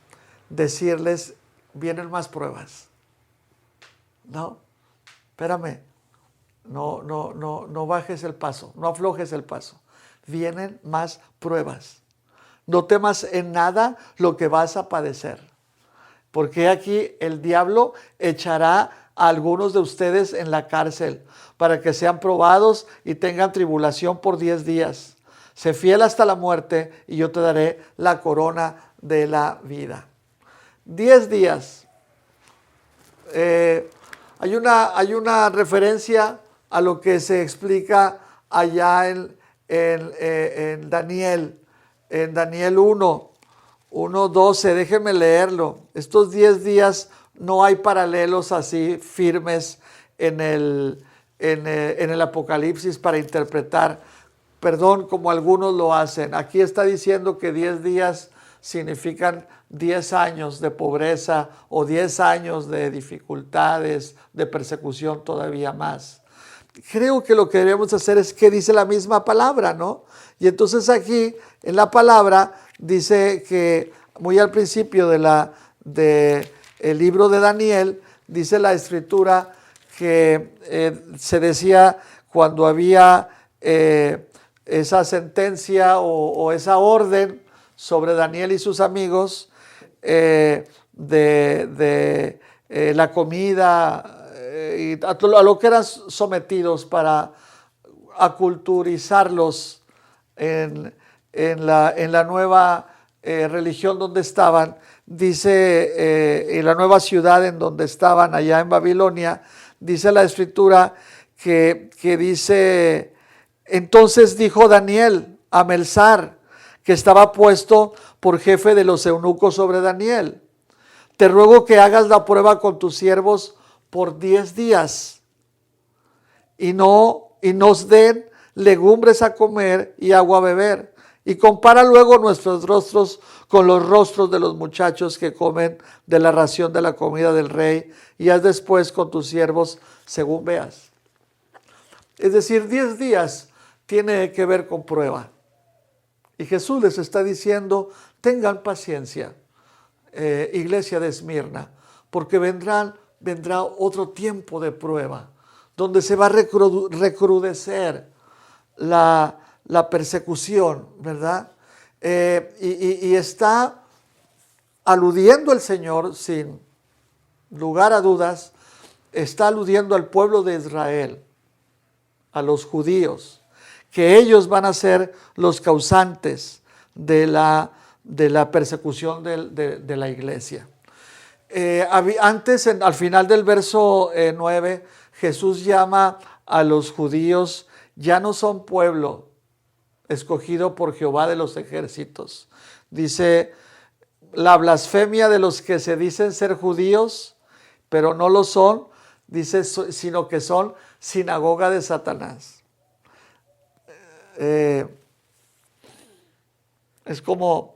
decirles, vienen más pruebas. No, espérame, no bajes el paso, no aflojes el paso. Vienen más pruebas. No temas en nada lo que vas a padecer. Porque aquí el diablo echará a algunos de ustedes en la cárcel para que sean probados y tengan tribulación por 10 días. Sé fiel hasta la muerte y yo te daré la corona de la vida. 10 días. Hay una referencia a lo que se explica allá en Daniel. En Daniel 1:12, déjenme leerlo. Estos 10 días no hay paralelos así firmes en el Apocalipsis para interpretar, perdón, como algunos lo hacen. Aquí está diciendo que 10 días significan 10 años de pobreza o 10 años de dificultades, de persecución todavía más. Creo que lo que debemos hacer es que dice la misma palabra, ¿no? Y entonces aquí en la palabra dice que muy al principio el libro de Daniel, dice la escritura que se decía cuando había esa sentencia o esa orden sobre Daniel y sus amigos de la comida y a lo que eran sometidos para aculturizarlos en la nueva religión donde estaban, dice en la nueva ciudad en donde estaban allá en Babilonia, dice la escritura que dice, entonces dijo Daniel a Melzar, que estaba puesto por jefe de los eunucos sobre Daniel, te ruego que hagas la prueba con tus siervos por 10 días y nos den legumbres a comer y agua a beber, y compara luego nuestros rostros con los rostros de los muchachos que comen de la ración de la comida del rey, y haz después con tus siervos según veas. Es decir, 10 días tiene que ver con prueba. Y Jesús les está diciendo, tengan paciencia, iglesia de Esmirna, porque vendrá otro tiempo de prueba, donde se va a recrudecer la persecución, ¿verdad? Y está aludiendo el Señor, sin lugar a dudas, está aludiendo al pueblo de Israel, a los judíos, que ellos van a ser los causantes de la persecución de la iglesia. Antes, al final del verso 9, Jesús llama a los judíos, ya no son pueblo escogido por Jehová de los ejércitos. Dice, la blasfemia de los que se dicen ser judíos, pero no lo son, dice, sino que son sinagoga de Satanás. Es como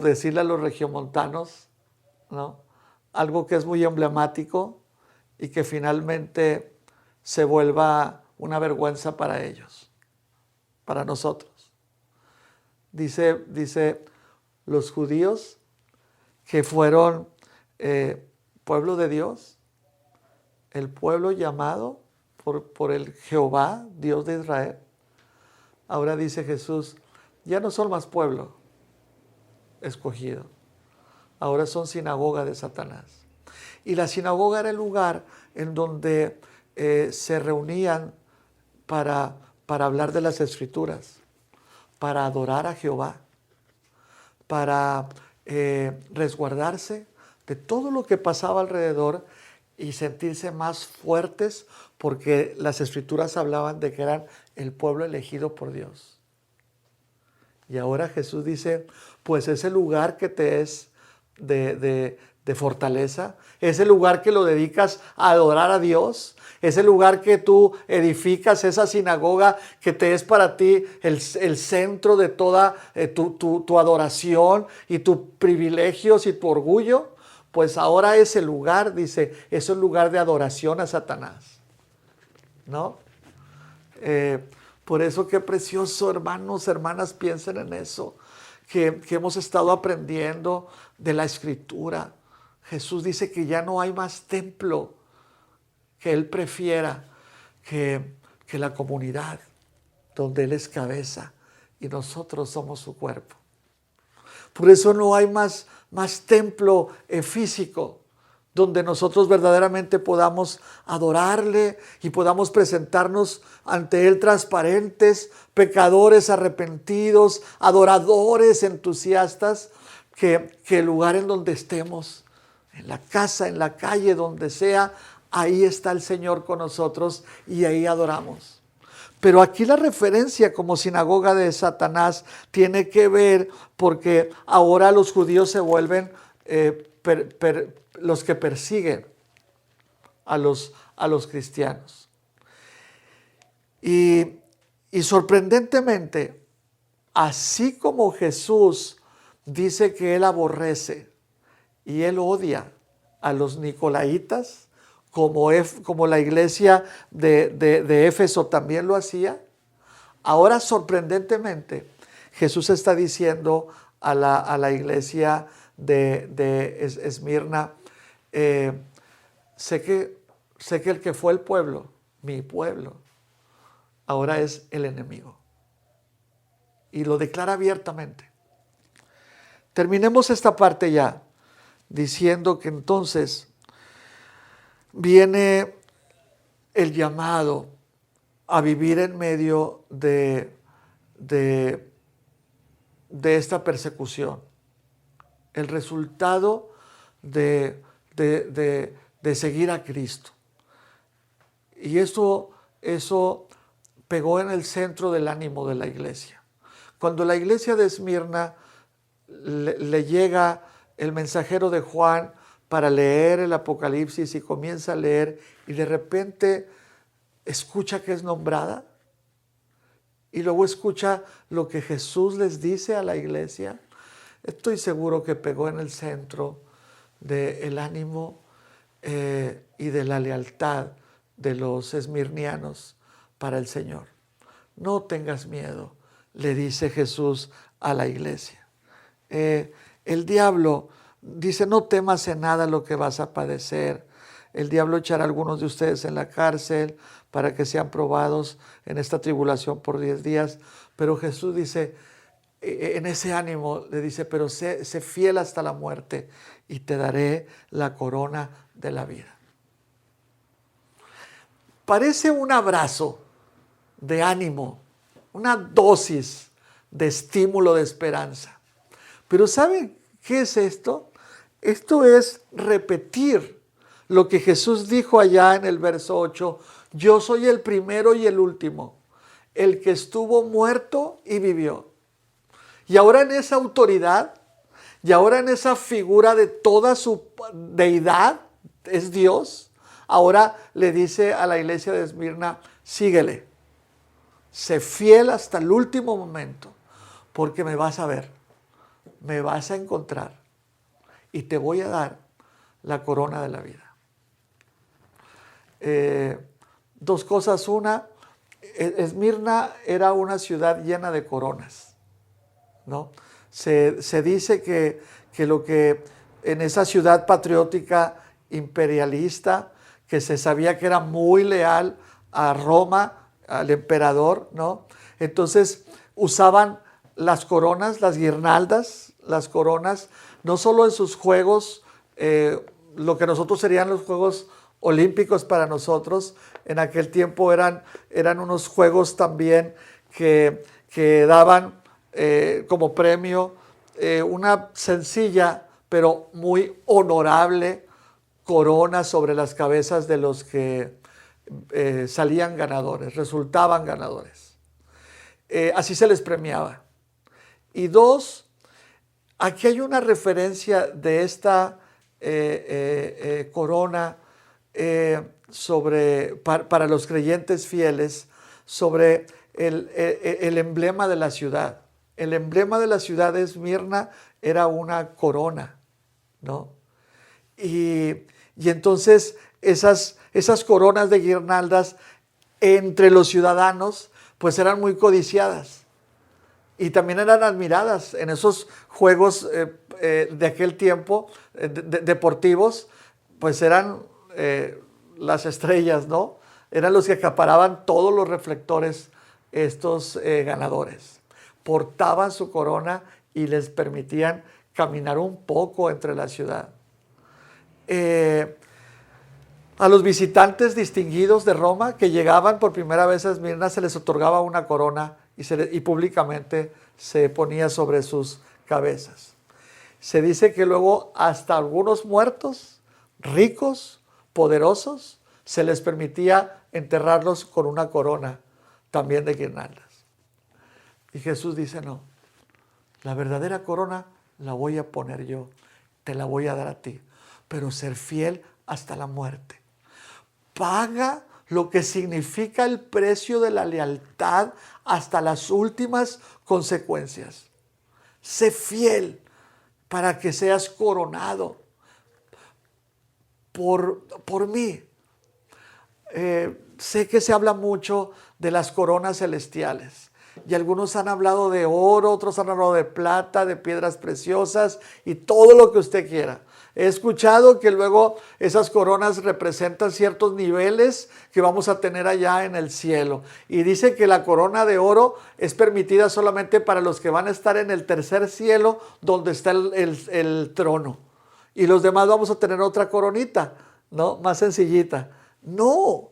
decirle a los regiomontanos, ¿no? Algo que es muy emblemático y que finalmente se vuelva una vergüenza para ellos, para nosotros. Dice los judíos que fueron pueblo de Dios, el pueblo llamado por el Jehová, Dios de Israel. Ahora dice Jesús, ya no son más pueblo escogido, ahora son sinagoga de Satanás. Y la sinagoga era el lugar en donde se reunían para hablar de las Escrituras, para adorar a Jehová, para resguardarse de todo lo que pasaba alrededor y sentirse más fuertes, porque las Escrituras hablaban de que eran el pueblo elegido por Dios. Y ahora Jesús dice, pues ese lugar que te es de fortaleza, ese lugar que lo dedicas a adorar a Dios, ese lugar que tú edificas, esa sinagoga que te es para ti el centro de toda tu adoración y tus privilegios y tu orgullo, pues ahora ese lugar, dice, es un lugar de adoración a Satanás, ¿no? Por eso qué precioso, hermanos, hermanas, piensen en eso, que hemos estado aprendiendo de la Escritura. Jesús dice que ya no hay más templo, que Él prefiera que la comunidad donde Él es cabeza y nosotros somos su cuerpo. Por eso no hay más templo físico donde nosotros verdaderamente podamos adorarle y podamos presentarnos ante Él transparentes, pecadores arrepentidos, adoradores entusiastas, que el lugar en donde estemos, en la casa, en la calle, donde sea, ahí está el Señor con nosotros y ahí adoramos. Pero aquí la referencia como sinagoga de Satanás tiene que ver porque ahora los judíos se vuelven los que persiguen a los cristianos. Y sorprendentemente, así como Jesús dice que Él aborrece y Él odia a los nicolaitas, como la iglesia de Éfeso también lo hacía, ahora sorprendentemente Jesús está diciendo a la iglesia de Esmirna, sé que el que fue el pueblo, mi pueblo, ahora es el enemigo. Y lo declara abiertamente. Terminemos esta parte ya, diciendo que entonces viene el llamado a vivir en medio de esta persecución. El resultado de seguir a Cristo. Y eso pegó en el centro del ánimo de la iglesia. Cuando la iglesia de Esmirna le llega el mensajero de Juan para leer el Apocalipsis y comienza a leer y de repente escucha que es nombrada y luego escucha lo que Jesús les dice a la iglesia, estoy seguro que pegó en el centro del ánimo y de la lealtad de los esmirnianos para el Señor. No tengas miedo, le dice Jesús a la iglesia. El diablo dice, no temas en nada lo que vas a padecer. El diablo echará a algunos de ustedes en la cárcel para que sean probados en esta tribulación por 10 días. Pero Jesús dice, en ese ánimo, le dice, pero sé fiel hasta la muerte y te daré la corona de la vida. Parece un abrazo de ánimo, una dosis de estímulo de esperanza. Pero ¿saben qué es esto? Esto es repetir lo que Jesús dijo allá en el verso 8, yo soy el primero y el último, el que estuvo muerto y vivió. Y ahora en esa autoridad, y ahora en esa figura de toda su deidad, es Dios, ahora le dice a la iglesia de Esmirna, síguele, sé fiel hasta el último momento, porque me vas a ver, me vas a encontrar y te voy a dar la corona de la vida. Dos cosas. Una, Esmirna era una ciudad llena de coronas, ¿no? Se dice que lo que en esa ciudad patriótica imperialista, que se sabía que era muy leal a Roma, al emperador, ¿no? Entonces usaban las coronas, las guirnaldas, las coronas, no solo en sus juegos, lo que nosotros serían los Juegos Olímpicos para nosotros, en aquel tiempo eran unos juegos también que daban como premio una sencilla pero muy honorable corona sobre las cabezas de los que salían ganadores, resultaban ganadores. Así se les premiaba. Y dos, aquí hay una referencia de esta corona para los creyentes fieles sobre el emblema de la ciudad. El emblema de la ciudad de Esmirna era una corona, ¿no? Y entonces esas coronas de guirnaldas entre los ciudadanos pues eran muy codiciadas y también eran admiradas en esos juegos de aquel tiempo deportivos, pues eran las estrellas, ¿no? Eran los que acaparaban todos los reflectores estos ganadores. Portaban su corona y les permitían caminar un poco entre la ciudad. A los visitantes distinguidos de Roma que llegaban por primera vez a Esmirna se les otorgaba una corona y públicamente se ponía sobre sus cabezas. Se dice que luego hasta algunos muertos, ricos, poderosos, se les permitía enterrarlos con una corona también de guirnaldas. Y Jesús dice, no, la verdadera corona la voy a poner yo, te la voy a dar a ti, pero ser fiel hasta la muerte. Paga lo que significa el precio de la lealtad hasta las últimas consecuencias. Sé fiel para que seas coronado por mí. Sé que se habla mucho de las coronas celestiales y algunos han hablado de oro, otros han hablado de plata, de piedras preciosas y todo lo que usted quiera. He escuchado que luego esas coronas representan ciertos niveles que vamos a tener allá en el cielo. Y dice que la corona de oro es permitida solamente para los que van a estar en el tercer cielo donde está el trono. Y los demás vamos a tener otra coronita, ¿no? Más sencillita. No.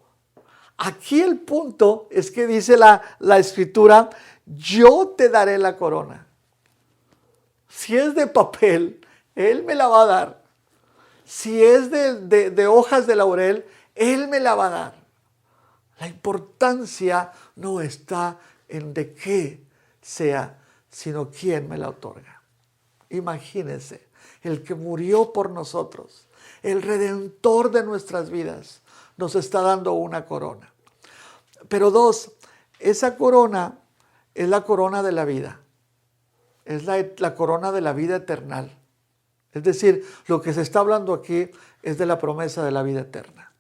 Aquí el punto es que dice la escritura, yo te daré la corona. Si es de papel, Él me la va a dar. Si es de hojas de laurel, Él me la va a dar. La importancia no está en de qué sea, sino quién me la otorga. Imagínense, el que murió por nosotros, el Redentor de nuestras vidas, nos está dando una corona. Pero dos, esa corona es la corona de la vida. Es la corona de la vida eterna. Es decir, lo que se está hablando aquí es de la promesa de la vida eterna.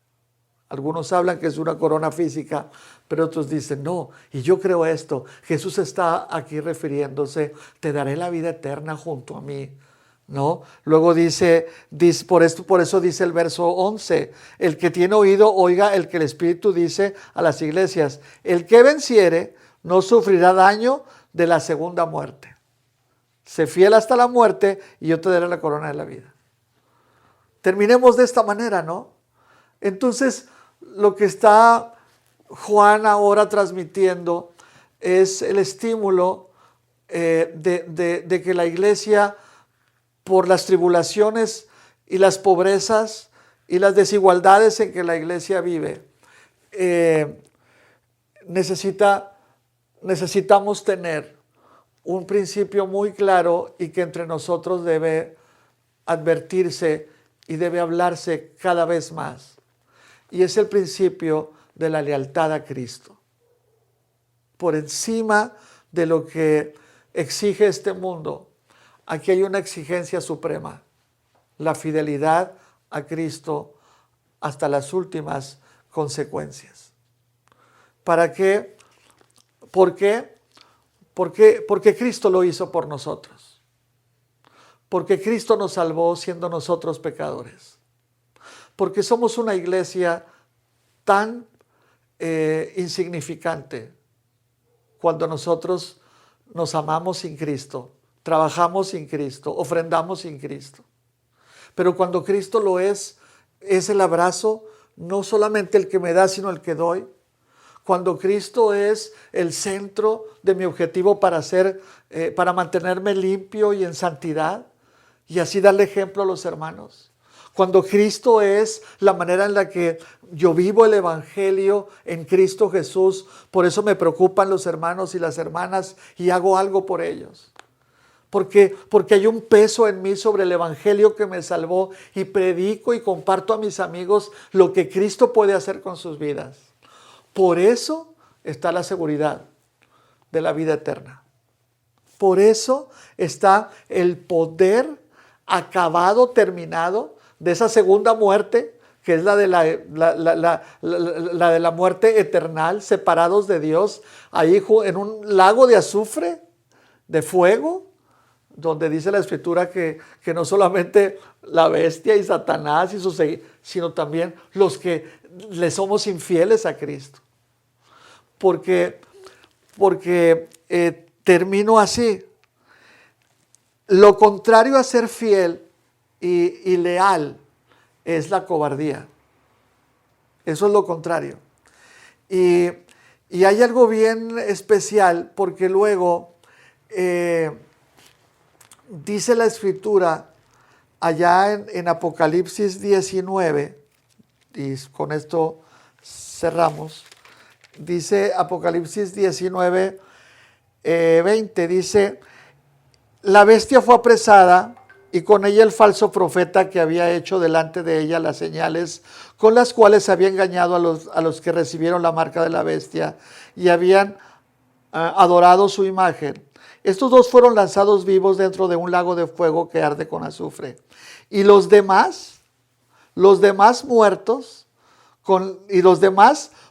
Algunos hablan que es una corona física, pero otros dicen, no, y yo creo esto. Jesús está aquí refiriéndose, te daré la vida eterna junto a mí, ¿no? Luego dice por eso dice el verso 11, el que tiene oído, oiga el que el Espíritu dice a las iglesias, el que venciere no sufrirá daño de la segunda muerte. Sé fiel hasta la muerte y yo te daré la corona de la vida. Terminemos de esta manera, ¿no? Entonces, lo que está Juan ahora transmitiendo es el estímulo de que la iglesia, por las tribulaciones y las pobrezas y las desigualdades en que la iglesia vive, necesitamos tener un principio muy claro y que entre nosotros debe advertirse y debe hablarse cada vez más. Y es el principio de la lealtad a Cristo. Por encima de lo que exige este mundo, aquí hay una exigencia suprema, la fidelidad a Cristo hasta las últimas consecuencias. ¿Para qué? ¿Por qué? Porque Cristo lo hizo por nosotros. Porque Cristo nos salvó siendo nosotros pecadores. Porque somos una iglesia tan insignificante cuando nosotros nos amamos sin Cristo, trabajamos sin Cristo, ofrendamos sin Cristo. Pero cuando Cristo lo es el abrazo, no solamente el que me da, sino el que doy. Cuando Cristo es el centro de mi objetivo para mantenerme limpio y en santidad y así darle ejemplo a los hermanos. Cuando Cristo es la manera en la que yo vivo el Evangelio en Cristo Jesús, por eso me preocupan los hermanos y las hermanas y hago algo por ellos. Porque hay un peso en mí sobre el Evangelio que me salvó y predico y comparto a mis amigos lo que Cristo puede hacer con sus vidas. Por eso está la seguridad de la vida eterna. Por eso está el poder acabado, terminado de esa segunda muerte, que es la de la muerte eternal, separados de Dios, ahí en un lago de azufre, de fuego, donde dice la Escritura que no solamente la bestia y Satanás y sus seguidores, sino también los que le somos infieles a Cristo. Porque termino así. Lo contrario a ser fiel y leal es la cobardía. Eso es lo contrario. Y hay algo bien especial porque luego dice la Escritura allá en Apocalipsis 19, y con esto cerramos, dice Apocalipsis 19, 20, dice: la bestia fue apresada y con ella el falso profeta que había hecho delante de ella las señales con las cuales había engañado a los que recibieron la marca de la bestia y habían adorado su imagen. Estos dos fueron lanzados vivos dentro de un lago de fuego que arde con azufre. Y los demás muertos,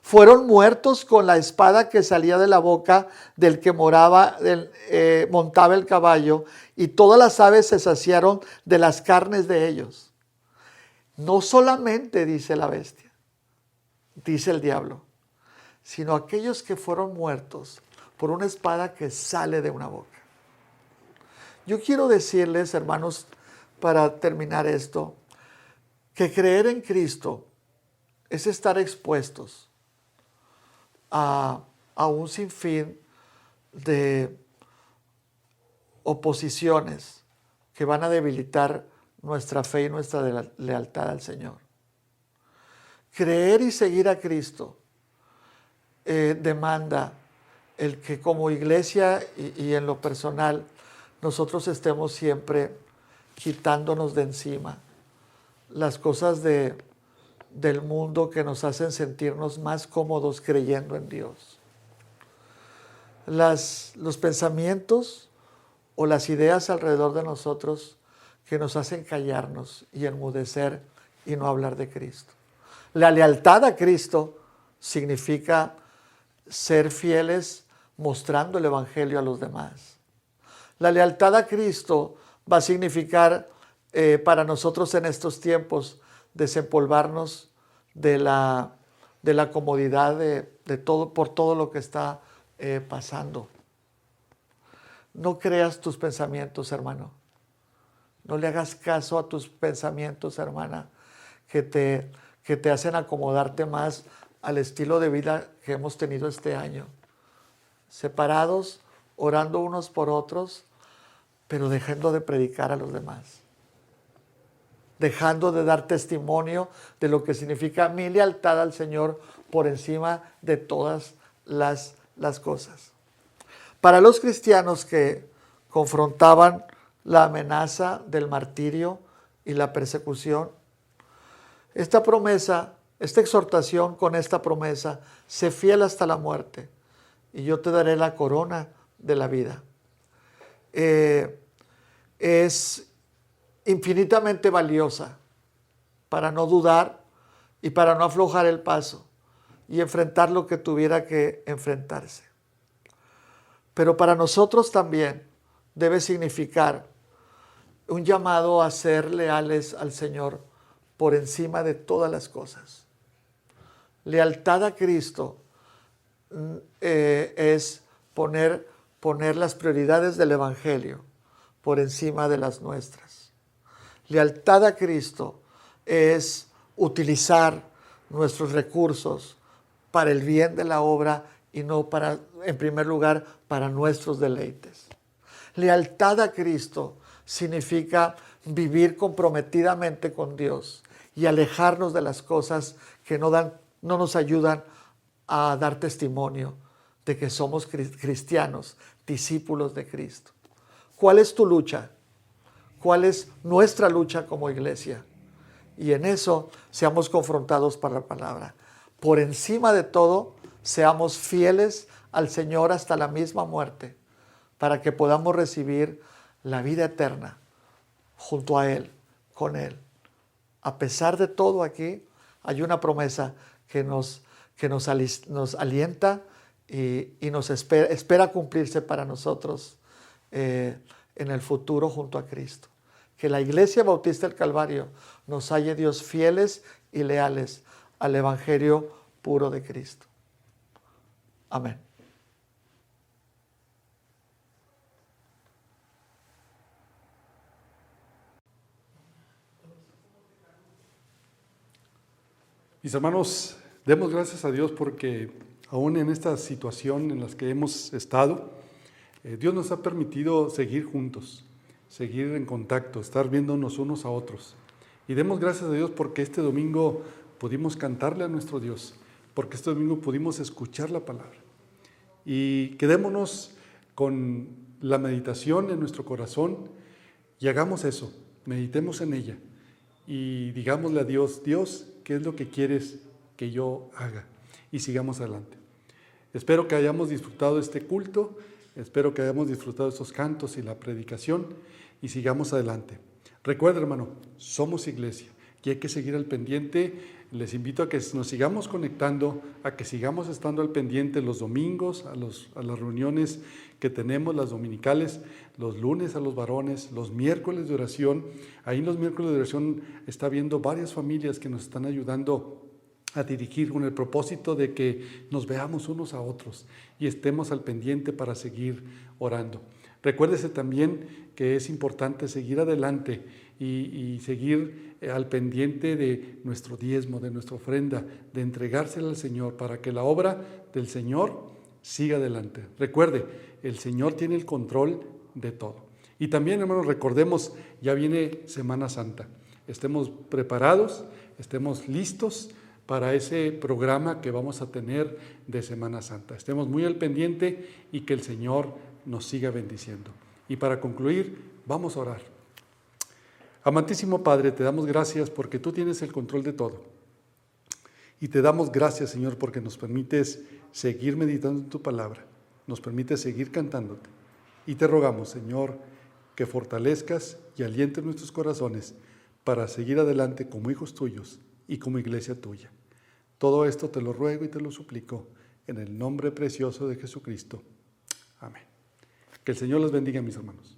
fueron muertos con la espada que salía de la boca del que montaba el caballo, y todas las aves se saciaron de las carnes de ellos. No solamente, dice la bestia, dice el diablo, sino aquellos que fueron muertos por una espada que sale de una boca. Yo quiero decirles, hermanos, para terminar esto, que creer en Cristo es estar expuestos a un sinfín de oposiciones que van a debilitar nuestra fe y nuestra lealtad al Señor. Creer y seguir a Cristo demanda el que como iglesia y en lo personal nosotros estemos siempre quitándonos de encima las cosas del mundo que nos hacen sentirnos más cómodos creyendo en Dios. Los pensamientos o las ideas alrededor de nosotros que nos hacen callarnos y enmudecer y no hablar de Cristo. La lealtad a Cristo significa ser fieles mostrando el Evangelio a los demás. La lealtad a Cristo va a significar para nosotros en estos tiempos desempolvarnos de la comodidad de todo, por todo lo que está pasando. No creas tus pensamientos, hermano. No le hagas caso a tus pensamientos, hermana, que te hacen acomodarte más al estilo de vida que hemos tenido este año. Separados, orando unos por otros, pero dejando de predicar a los demás. Dejando de dar testimonio de lo que significa mi lealtad al Señor por encima de todas las cosas. Para los cristianos que confrontaban la amenaza del martirio y la persecución, esta promesa, esta exhortación con esta promesa: sé fiel hasta la muerte y yo te daré la corona de la vida. Es infinitamente valiosa para no dudar y para no aflojar el paso y enfrentar lo que tuviera que enfrentarse. Pero para nosotros también debe significar un llamado a ser leales al Señor por encima de todas las cosas. Lealtad a Cristo es poner las prioridades del Evangelio por encima de las nuestras. Lealtad a Cristo es utilizar nuestros recursos para el bien de la obra y no para, en primer lugar, para nuestros deleites. Lealtad a Cristo significa vivir comprometidamente con Dios y alejarnos de las cosas que no nos ayudan a dar testimonio de que somos cristianos, discípulos de Cristo. ¿Cuál es tu lucha? ¿Cuál es nuestra lucha como iglesia? Y en eso seamos confrontados por la palabra. Por encima de todo, seamos fieles al Señor hasta la misma muerte, para que podamos recibir la vida eterna junto a Él, con Él, a pesar de todo aquí, hay una promesa que nos alienta y nos espera cumplirse para nosotros en el futuro junto a Cristo. Que la Iglesia Bautista del Calvario nos halle Dios fieles y leales al Evangelio puro de Cristo. Amén. Mis hermanos, demos gracias a Dios porque aún en esta situación en la que hemos estado, Dios nos ha permitido seguir juntos, seguir en contacto, estar viéndonos unos a otros. Y demos gracias a Dios porque este domingo pudimos cantarle a nuestro Dios, porque este domingo pudimos escuchar la palabra. Y quedémonos con la meditación en nuestro corazón y hagamos eso, meditemos en ella y digámosle a Dios, Dios, ¿qué es lo que quieres que yo haga? Y sigamos adelante. Espero que hayamos disfrutado este culto, espero que hayamos disfrutado estos cantos y la predicación y sigamos adelante. Recuerda, hermano, somos iglesia y hay que seguir al pendiente. Les invito a que nos sigamos conectando, a que sigamos estando al pendiente los domingos, a las reuniones que tenemos, las dominicales, los lunes a los varones, los miércoles de oración. Ahí en los miércoles de oración está viendo varias familias que nos están ayudando a dirigir con el propósito de que nos veamos unos a otros y estemos al pendiente para seguir orando. Recuérdese también que es importante seguir adelante y seguir al pendiente de nuestro diezmo, de nuestra ofrenda, de entregársela al Señor para que la obra del Señor siga adelante. Recuerde, el Señor tiene el control de todo. Y también, hermanos, recordemos, ya viene Semana Santa. Estemos preparados, estemos listos para ese programa que vamos a tener de Semana Santa. Estemos muy al pendiente y que el Señor nos siga bendiciendo. Y para concluir, vamos a orar. Amantísimo Padre, te damos gracias porque tú tienes el control de todo. Y te damos gracias, Señor, porque nos permites seguir meditando en tu palabra, nos permites seguir cantándote. Y te rogamos, Señor, que fortalezcas y alientes nuestros corazones para seguir adelante como hijos tuyos y como iglesia tuya. Todo esto te lo ruego y te lo suplico en el nombre precioso de Jesucristo. Amén. Que el Señor los bendiga, mis hermanos.